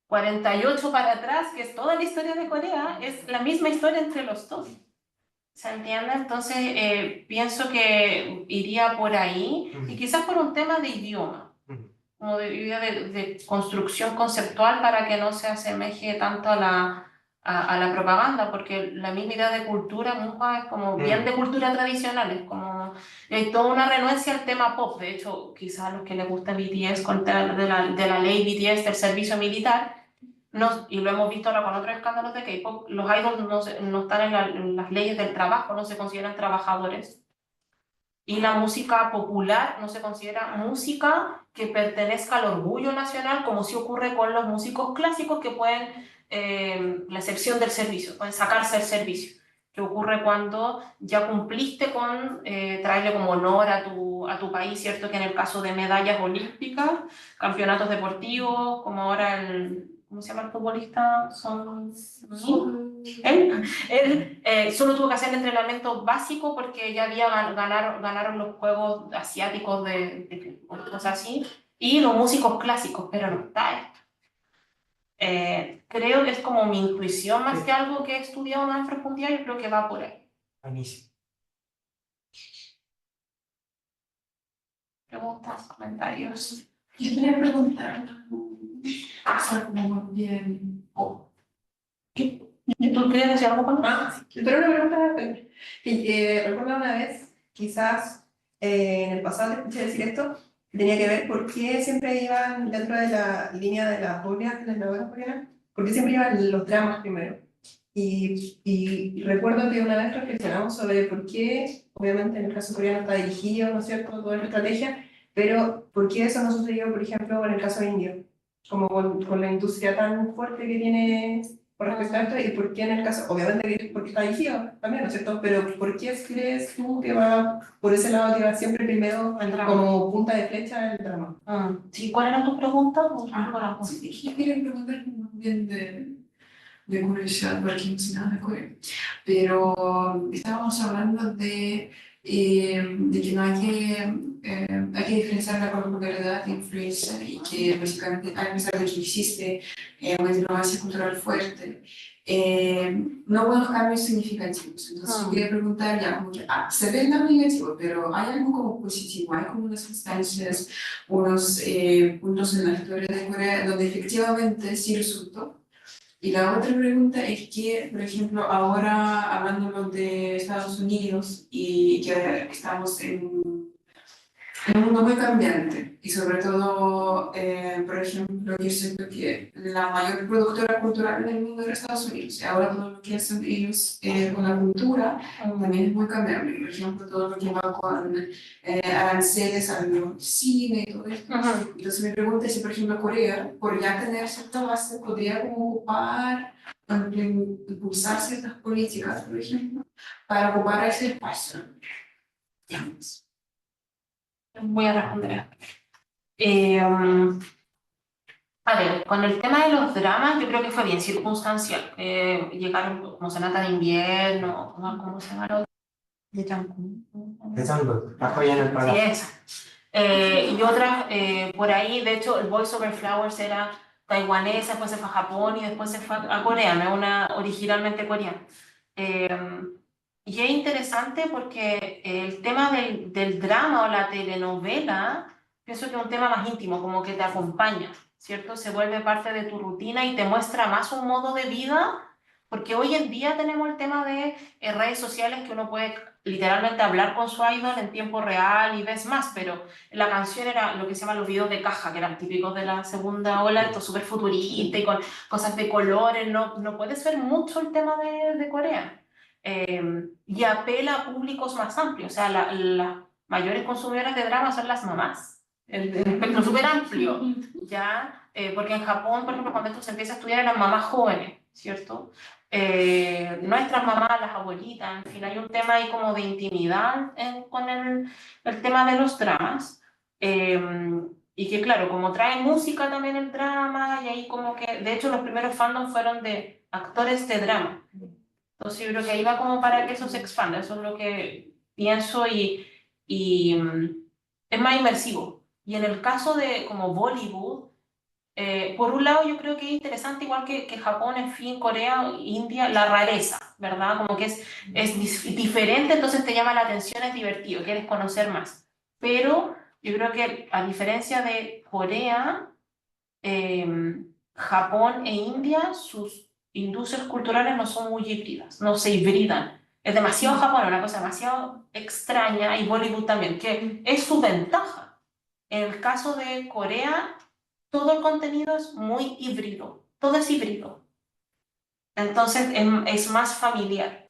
48 para atrás, que es toda la historia de Corea, es la misma historia entre los dos? ¿Se entiende? Entonces, pienso que iría por ahí y quizás por un tema de idioma, como de idea de construcción conceptual para que no se asemeje tanto a la propaganda, porque la misma idea de cultura Munhwa es como bien de cultura tradicional, es como hay toda una renuencia al tema pop. De hecho, quizás a los que les gusta BTS, con el tema de la ley BTS del servicio militar, no, y lo hemos visto ahora con otros escándalos de K-pop, los idols no están en las leyes del trabajo, no se consideran trabajadores. Y la música popular no se considera música que pertenezca al orgullo nacional, como sí ocurre con los músicos clásicos que pueden, la excepción del servicio, pueden sacarse del servicio. Que ocurre cuando ya cumpliste con traerle como honor a tu país, ¿cierto? Que en el caso de medallas olímpicas, campeonatos deportivos, como ahora ¿cómo se llama el futbolista? ¿Él? Él solo tuvo que hacer el entrenamiento básico porque ya ganaron los juegos asiáticos de cosas así, y los músicos clásicos, pero no está esto. Creo que es como mi intuición más que algo que he estudiado más en profundidad, yo creo que va por ahí. Buenísimo. Preguntas, comentarios. Yo quería preguntar, o sea, como más bien, ¿Tú querías decir algo, Pablo? Pero una pregunta que recuerdo una vez, quizás en el pasado te escuché decir esto, que tenía que ver por qué siempre iban dentro de la línea de las obras, de las novelas coreanas, por qué siempre iban los dramas primero. Y recuerdo que una vez reflexionamos sobre por qué, obviamente en el caso coreano está dirigido, ¿no es cierto?, toda la estrategia, pero por qué eso no sucedió, por ejemplo, en el caso indio, como con la industria tan fuerte que tiene con respecto a esto, y por qué en el caso, obviamente porque está dirigido también, ¿no es cierto?, pero ¿por qué crees tú que va por ese lado, que va siempre primero El drama. como punta de flecha el drama? Sí, ¿cuál era tu pregunta? sí, yo quería preguntar más bien de curiosidad, porque no sé nada de Corea, pero estábamos hablando de que no hay que diferenciar la popularidad de influencer, y que básicamente, a pesar de que existe una diplomacia cultural fuerte, no hubo unos cambios significativos. Entonces yo quería preguntar ya, como que, se ve el lado negativo, pero ¿hay algo como positivo? ¿Hay como unas instancias, unos puntos en la historia de Corea donde efectivamente sí resultó? Y la otra pregunta es que, por ejemplo, ahora hablando de Estados Unidos, y que estamos en un mundo muy cambiante, y sobre todo, por ejemplo, yo siento que la mayor productora cultural del mundo era Estados Unidos, y ahora todo lo que hacen ellos con la cultura también es muy cambiante. Por ejemplo, todo lo que va con aranceles al cine y todo esto. Entonces me pregunto si, por ejemplo, Corea, por ya tener cierta base, podría como ocupar, impulsar ciertas políticas, por ejemplo, para ocupar ese espacio, digamos. Voy a responder. A ver, con el tema de los dramas, yo creo que fue bien circunstancial. Llegaron como Sonata de Invierno, ¿cómo se llama la otra? De Cancún. Pensando, la joya en el Sí, palacio. esa. Y otras por ahí, de hecho, el Voice Over Flowers era taiwanesa, después se fue a Japón y después se fue a Corea, no es una originalmente coreana. Y es interesante porque el tema del drama o la telenovela, pienso que es un tema más íntimo, como que te acompaña, ¿cierto? Se vuelve parte de tu rutina y te muestra más un modo de vida, porque hoy en día tenemos el tema de redes sociales, que uno puede literalmente hablar con su idol en tiempo real y ves más, pero la canción era lo que se llama los videos de caja, que eran típicos de la segunda ola, esto súper futurista y con cosas de colores, no puedes ver mucho el tema de Corea. Y apela a públicos más amplios, o sea, las mayores consumidoras de drama son las mamás, el espectro súper amplio, ¿ya? Porque en Japón, por ejemplo, cuando esto se empieza a estudiar, eran mamás jóvenes, ¿cierto? Nuestras mamás, las abuelitas, en fin, hay un tema ahí como de intimidad con el tema de los dramas, y que claro, como trae música también el drama, y ahí como que, de hecho los primeros fandoms fueron de actores de drama. Entonces yo creo que ahí va como para que eso se expanda, eso es lo que pienso, y es más inmersivo. Y en el caso de como Bollywood, por un lado yo creo que es interesante, igual que Japón, en fin, Corea, India, la rareza, ¿verdad? Como que es diferente, entonces te llama la atención, es divertido, quieres conocer más. Pero yo creo que a diferencia de Corea, Japón e India, sus industrias culturales no son muy híbridas, no se hibridan. Es demasiado Japón, una cosa demasiado extraña, y Bollywood también, que es su ventaja. En el caso de Corea, todo el contenido es muy híbrido, todo es híbrido. Entonces es más familiar.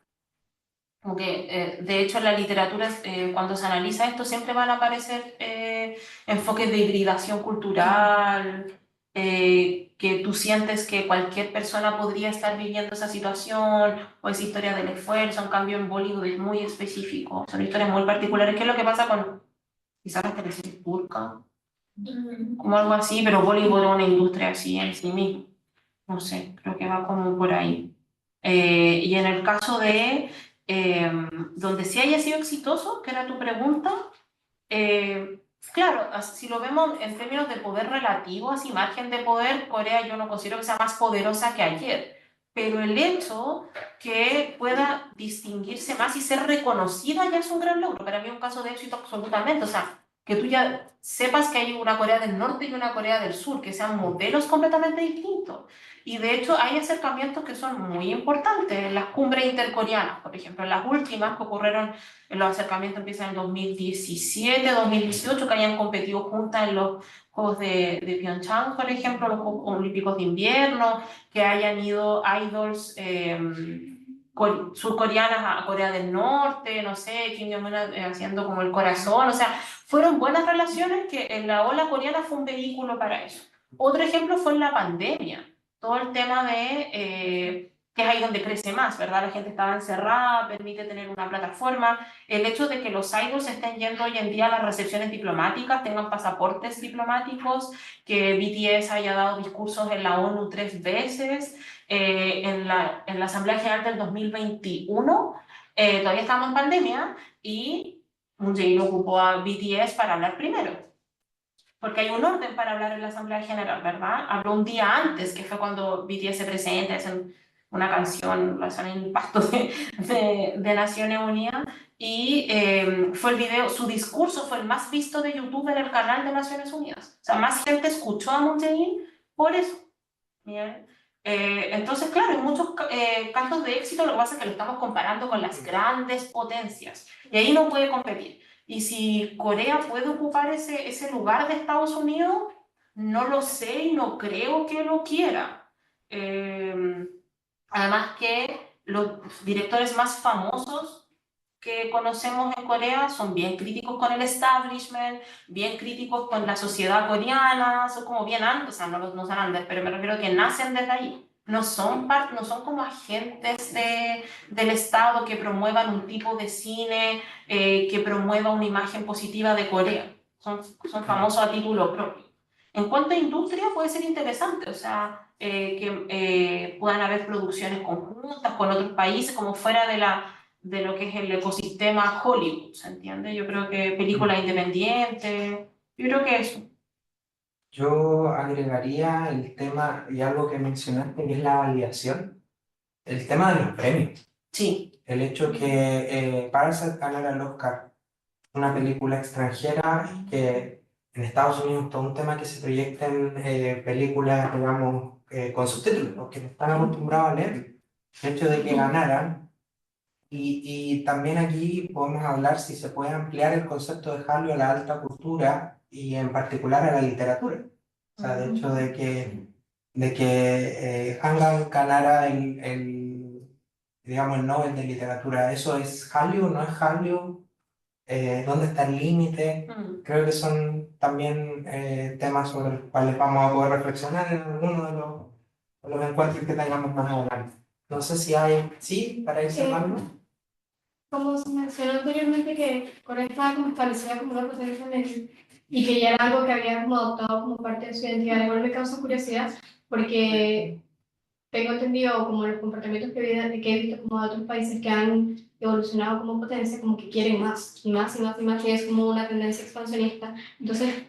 Como que, de hecho, en la literatura, cuando se analiza esto, siempre van a aparecer enfoques de hibridación cultural, que tú sientes que cualquier persona podría estar viviendo esa situación, o esa historia del esfuerzo. En cambio, en Bollywood es muy específico, son historias muy particulares. ¿Qué es lo que pasa con quizás las teleseries turcas? Como algo así, pero Bollywood es una industria así en sí misma. No sé, creo que va como por ahí. Y en el caso de donde sí haya sido exitoso, que era tu pregunta, claro, si lo vemos en términos de poder relativo, así margen de poder, Corea yo no considero que sea más poderosa que ayer, pero el hecho que pueda distinguirse más y ser reconocida ya es un gran logro. Para mí es un caso de éxito absolutamente, o sea, que tú ya sepas que hay una Corea del Norte y una Corea del Sur, que sean modelos completamente distintos. Y de hecho hay acercamientos que son muy importantes, en las cumbres intercoreanas, por ejemplo, las últimas que ocurrieron, los acercamientos empiezan en 2017, 2018, que hayan competido juntas en los Juegos de Pyeongchang, por ejemplo, los Juegos Olímpicos de Invierno, que hayan ido idols surcoreanas a Corea del Norte, no sé, Kim Jong-un haciendo como el corazón, o sea, fueron buenas relaciones que en la ola coreana fue un vehículo para eso. Otro ejemplo fue en la pandemia, todo el tema de, que es ahí donde crece más, ¿verdad? La gente estaba encerrada, permite tener una plataforma, el hecho de que los idols estén yendo hoy en día a las recepciones diplomáticas, tengan pasaportes diplomáticos, que BTS haya dado discursos en la ONU 3 veces, en la Asamblea General del 2021, todavía estábamos en pandemia, y Moon Jae-in ocupó a BTS para hablar primero. Porque hay un orden para hablar en la Asamblea General, ¿verdad? Habló un día antes, que fue cuando BTS se presenta, es una canción, es un impacto de Naciones Unidas, y fue el video, su discurso fue el más visto de YouTube en el canal de Naciones Unidas. O sea, más gente escuchó a Moon Jae-in por eso. Bien. Entonces, claro, en muchos casos de éxito lo que pasa es que lo estamos comparando con las grandes potencias, y ahí no puede competir. Y si Corea puede ocupar ese lugar de Estados Unidos, no lo sé y no creo que lo quiera. Además que los directores más famosos que conocemos en Corea son bien críticos con el establishment, bien críticos con la sociedad coreana, son como bien under, o sea, no son under, pero me refiero a que nacen desde ahí. No son como agentes del Estado que promuevan un tipo de cine, que promueva una imagen positiva de Corea. Son famosos a título propio. En cuanto a industria, puede ser interesante, o sea, que puedan haber producciones conjuntas con otros países, como fuera de lo que es el ecosistema Hollywood, ¿se entiende? Yo creo que películas independientes, yo creo que eso. Yo agregaría el tema, y algo que mencionaste, que es la validación, el tema de los premios. Sí. El hecho que Parasite ganara el Oscar, una película extranjera, que en Estados Unidos es todo un tema que se proyecten películas, digamos, con subtítulos, porque no están acostumbrados a leer. El hecho de que ganaran, y también aquí podemos hablar si se puede ampliar el concepto de Hallyu a la alta cultura y en particular a la literatura. O sea, de hecho de que Hangan ganara digamos, el Nobel de Literatura, ¿eso es Hallyu? ¿No es Hallyu? ¿Dónde está el límite? Creo que son también temas sobre los cuales vamos a poder reflexionar en alguno de los encuentros que tengamos más adelante. No sé si hay, sí, para ir cerrando. Como se mencionó anteriormente que Corea estaba como establecida como una potencia mundial y que ya era algo que había como adoptado como parte de su identidad, igual me causa curiosidad porque tengo entendido como los comportamientos que he visto como de otros países que han evolucionado como potencia, como que quieren más y más y más y más, y es como una tendencia expansionista. Entonces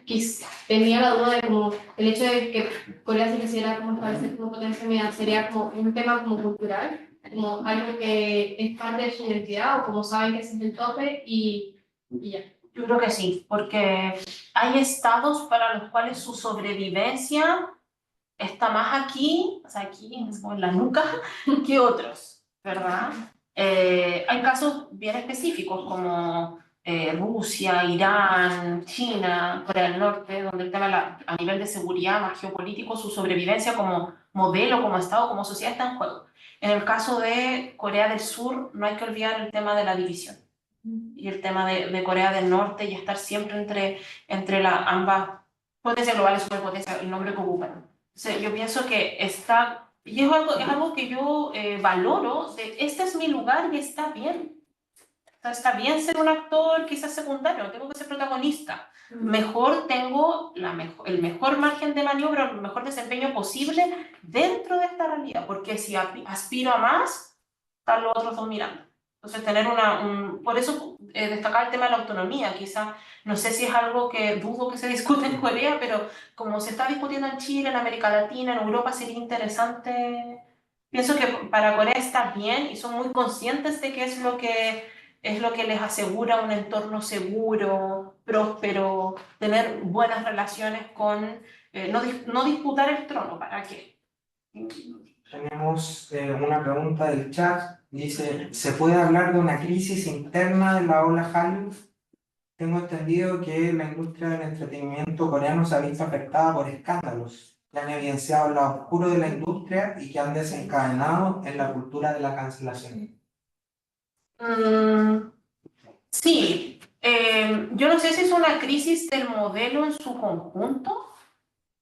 tenía la duda de como el hecho de que Corea se quisiera como establecer como potencia mundial sería como un tema como cultural, como algo que es parte de su identidad o como saben que ese es el tope y ya. Yo creo que sí, porque hay estados para los cuales su sobrevivencia está más aquí, o sea, aquí en la nuca, que otros, ¿verdad? Hay casos bien específicos como Rusia, Irán, China, Corea del Norte, donde el tema a nivel de seguridad más geopolítico, su sobrevivencia como modelo, como Estado, como sociedad está en juego. En el caso de Corea del Sur, no hay que olvidar el tema de la división y el tema de Corea del Norte y estar siempre entre ambas potencias globales, superpotencias, el nombre que ocupan. O sea, yo pienso que está, y es algo que yo valoro, este es mi lugar y está bien. O sea, está bien ser un actor quizás secundario, no tengo que ser protagonista. mejor tengo el mejor margen de maniobra, el mejor desempeño posible dentro de esta realidad, porque si aspiro a más, están los otros dos mirando. Entonces, tener por eso destacar el tema de la autonomía, quizás, no sé si es algo que dudo que se discute en Corea, pero como se está discutiendo en Chile, en América Latina, en Europa, sería interesante. Pienso que para Corea está bien y son muy conscientes de qué es lo que les asegura un entorno seguro, próspero, tener buenas relaciones con, no disputar el trono, ¿para qué? Tenemos una pregunta del chat. Dice, ¿se puede hablar de una crisis interna de la ola Hallyu? Tengo entendido que la industria del entretenimiento coreano se ha visto afectada por escándalos que han evidenciado el lado oscuro de la industria y que han desencadenado en la cultura de la cancelación. Sí, yo no sé si es una crisis del modelo en su conjunto,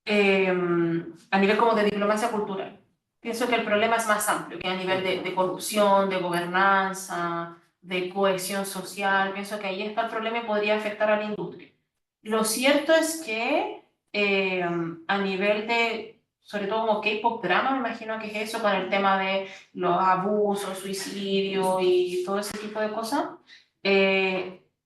a nivel como de diplomacia cultural. Pienso que el problema es más amplio, que a nivel de corrupción, de gobernanza, de cohesión social. Pienso que ahí está el problema y podría afectar a la industria. Lo cierto es que a nivel de, sobre todo como K-pop drama, me imagino que es eso, con el tema de los abusos, suicidio y todo ese tipo de cosas.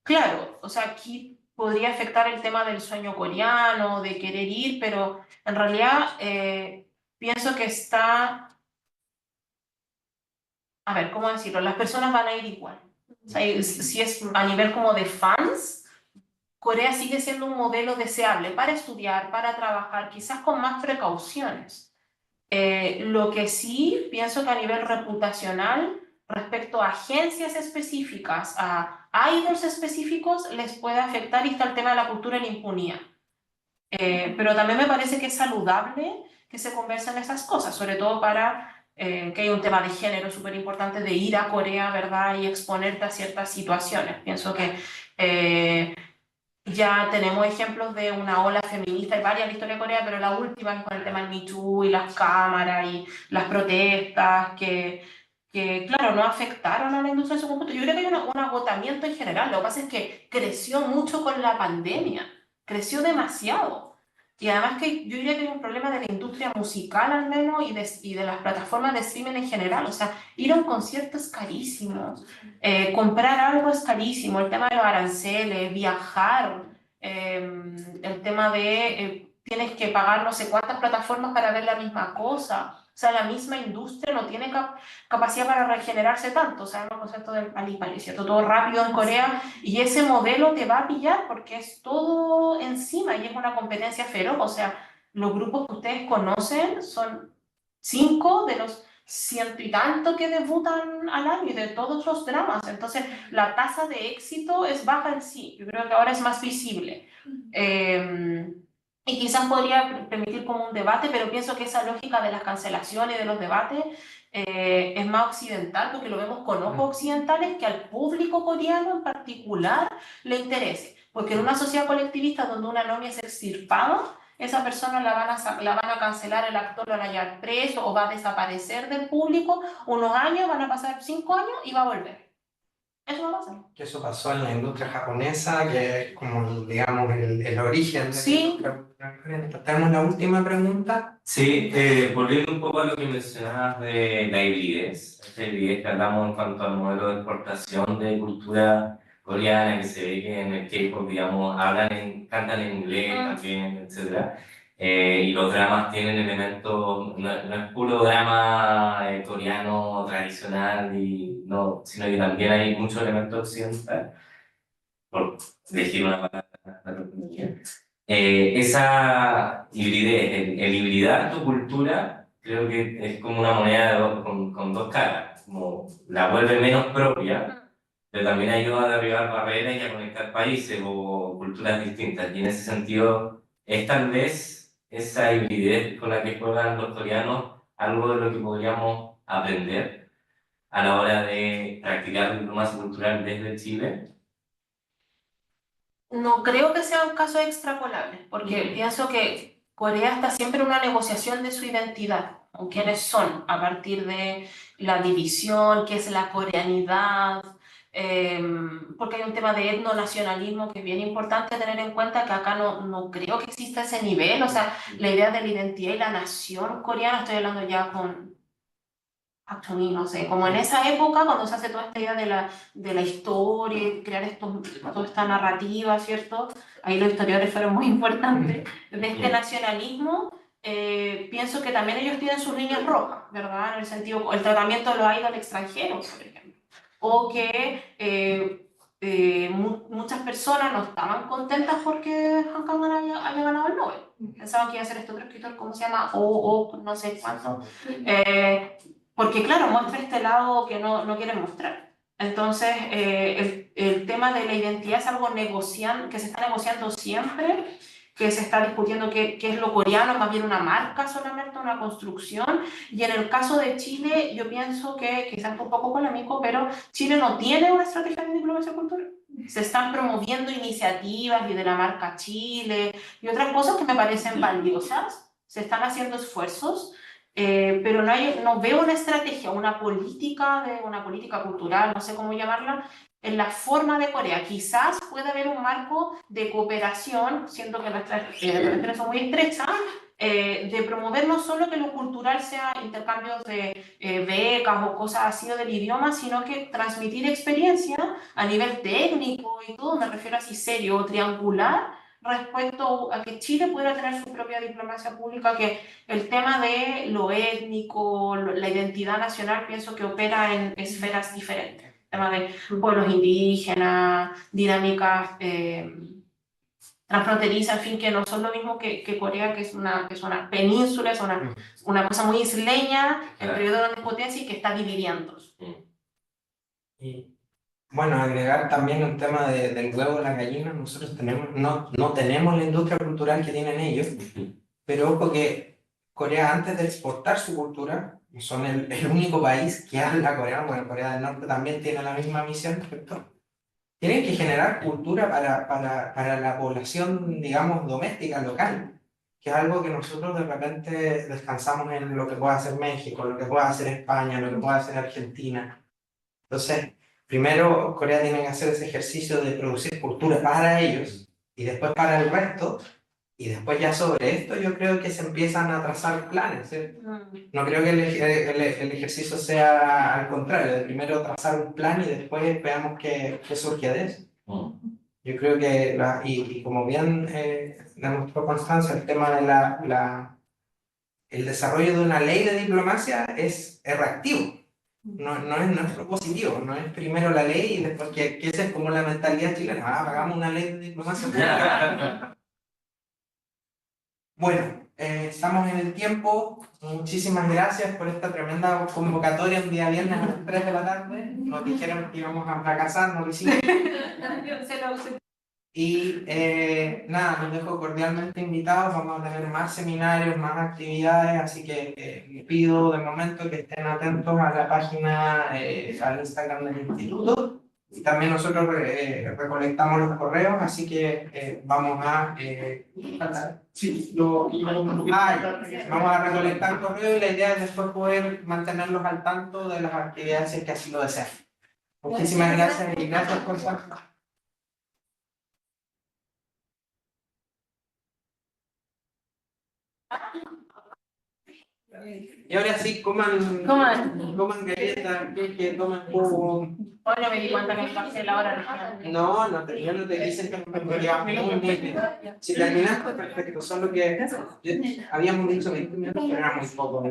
Claro, o sea, aquí podría afectar el tema del sueño coreano, de querer ir, pero en realidad pienso que está, a ver, ¿cómo decirlo? Las personas van a ir igual. O sea, si es a nivel como de fans, Corea sigue siendo un modelo deseable para estudiar, para trabajar, quizás con más precauciones. Lo que sí pienso que a nivel reputacional, respecto a agencias específicas, a idols específicos, les puede afectar y está el tema de la cultura de la impunidad. Pero también me parece que es saludable que se conversen esas cosas, sobre todo para que hay un tema de género súper importante de ir a Corea, ¿verdad? Y exponerte a ciertas situaciones. Pienso que ya tenemos ejemplos de una ola feminista y varias en la historia de Corea, pero la última es con el tema del Me Too y las cámaras y las protestas que claro, no afectaron a la industria en su conjunto. Yo creo que hay un agotamiento en general. Lo que pasa es que creció mucho con la pandemia, creció demasiado. Y además que yo diría que hay un problema de la industria musical al menos y de las plataformas de streaming en general. O sea, ir a un concierto es carísimo. Comprar algo es carísimo, el tema de los aranceles, viajar, el tema de tienes que pagar no sé cuántas plataformas para ver la misma cosa. O sea, la misma industria no tiene capacidad para regenerarse tanto. O sea, el concepto del alipalicio, todo rápido en Corea y ese modelo te va a pillar porque es todo encima y es una competencia feroz. O sea, los grupos que ustedes conocen son 5 de los 100 y tanto que debutan al año y de todos los dramas. Entonces, la tasa de éxito es baja en sí. Yo creo que ahora es más visible. Y quizás podría permitir como un debate, pero pienso que esa lógica de las cancelaciones y de los debates es más occidental, porque lo vemos con ojos occidentales, que al público coreano en particular le interese. Porque en una sociedad colectivista donde una novia es extirpada, esa persona la van a cancelar, el actor lo van a llevar preso o va a desaparecer del público unos años, van a pasar 5 años y va a volver. Eso va a pasar. Que eso pasó en la industria japonesa, que es como, digamos, el origen de Sí. la industria coreana. Tenemos la última pregunta. Sí, volviendo un poco a lo que mencionabas de la hibridez, esta hibridez que hablamos en cuanto al modelo de exportación de cultura coreana, que se ve que en el K-pop, digamos, cantan en inglés también, etc. Y los dramas tienen elementos, no es puro drama coreano tradicional, sino que también hay muchos elementos occidentales, por decir una palabra. Esa hibridez, el hibridar tu cultura, creo que es como una moneda con dos caras, como la vuelve menos propia, pero también ayuda a derribar barreras y a conectar países o culturas distintas. Y en ese sentido, es tal vez esa hibridez con la que juegan los coreanos algo de lo que podríamos aprender a la hora de practicar diplomacia cultural desde Chile. No creo que sea un caso extrapolable, porque pienso que Corea está siempre en una negociación de su identidad, o quiénes son, a partir de la división, qué es la coreanidad, porque hay un tema de etnonacionalismo que es bien importante tener en cuenta, que acá no creo que exista ese nivel, o sea, la idea de la identidad y la nación coreana, estoy hablando ya con Actually, no sé, como en esa época, cuando se hace toda esta idea de la historia, y crear toda esta narrativa, ¿cierto? Ahí los historiadores fueron muy importantes, de este nacionalismo, pienso que también ellos tienen sus líneas rojas, ¿verdad? En el sentido, el tratamiento de los idols extranjeros, por ejemplo, o que muchas personas no estaban contentas porque Han Kang había ganado el Nobel. Pensaban que iba a ser este otro escritor, ¿cómo se llama? O no sé cuánto. Porque claro, muestra este lado que no quieren mostrar. Entonces, el tema de la identidad es algo que se está negociando siempre, que se está discutiendo qué es lo coreano, más bien una marca solamente, una construcción. Y en el caso de Chile, yo pienso que, quizás es un poco polémico, pero Chile no tiene una estrategia de diplomacia cultural. Se están promoviendo iniciativas y de la marca Chile y otras cosas que me parecen valiosas. Se están haciendo esfuerzos, pero no veo una estrategia, una política cultural, no sé cómo llamarla, en la forma de Corea. Quizás pueda haber un marco de cooperación, siendo que nuestras relaciones son muy estrechas, de promover no solo que lo cultural sea intercambios de becas o cosas así o del idioma, sino que transmitir experiencia a nivel técnico y todo, me refiero así serio o triangular, respecto a que Chile pueda tener su propia diplomacia pública, que el tema de lo étnico, la identidad nacional, pienso que opera en esferas diferentes. El tema de pueblos indígenas, dinámicas transfronterizas, en fin, que no son lo mismo que Corea, que es una península, es una cosa muy isleña, entre dos grandes potencias y que está dividiendo. Y bueno, agregar también el tema del huevo y la gallina. Nosotros no tenemos la industria cultural que tienen ellos, pero ojo que Corea, antes de exportar su cultura, son el único país que habla coreano. Bueno, Corea del Norte también tiene la misma misión, ¿cierto? Tienen que generar cultura para la población, digamos, doméstica, local, que es algo que nosotros de repente descansamos en lo que pueda hacer México, lo que pueda hacer España, lo que pueda hacer Argentina. Entonces, primero Corea tiene que hacer ese ejercicio de producir cultura para ellos y después para el resto, y después ya sobre esto yo creo que se empiezan a trazar planes, ¿sí? No creo que el ejercicio sea al contrario, de primero trazar un plan y después veamos qué surge de eso. Yo creo que, y como bien demostró Constanza, el tema de el desarrollo de una ley de diplomacia es reactivo. No es propositivo, no es primero la ley y después que esa es como la mentalidad chilena, hagamos una ley de diplomacia. Bueno, estamos en el tiempo. Muchísimas gracias por esta tremenda convocatoria un día viernes a las 3 de la tarde. Nos dijeron que íbamos a fracasar, no lo hicimos. Y nada, los dejo cordialmente invitados. Vamos a tener más seminarios, más actividades, así que les pido de momento que estén atentos a la página, al Instagram del instituto. Y también nosotros recolectamos los correos, así que vamos a vamos a recolectar correos y la idea es después poder mantenerlos al tanto de las actividades si es que así lo desean. Muchísimas gracias y gracias por su atención. Y ahora sí, coman galletas, que tomen jugo. Hoy no me di cuenta que me pasé la hora. No, yo no te quise que me llevas muy bien. Si terminaste, perfecto. Solo que habíamos dicho 20 minutos, pero era muy poco.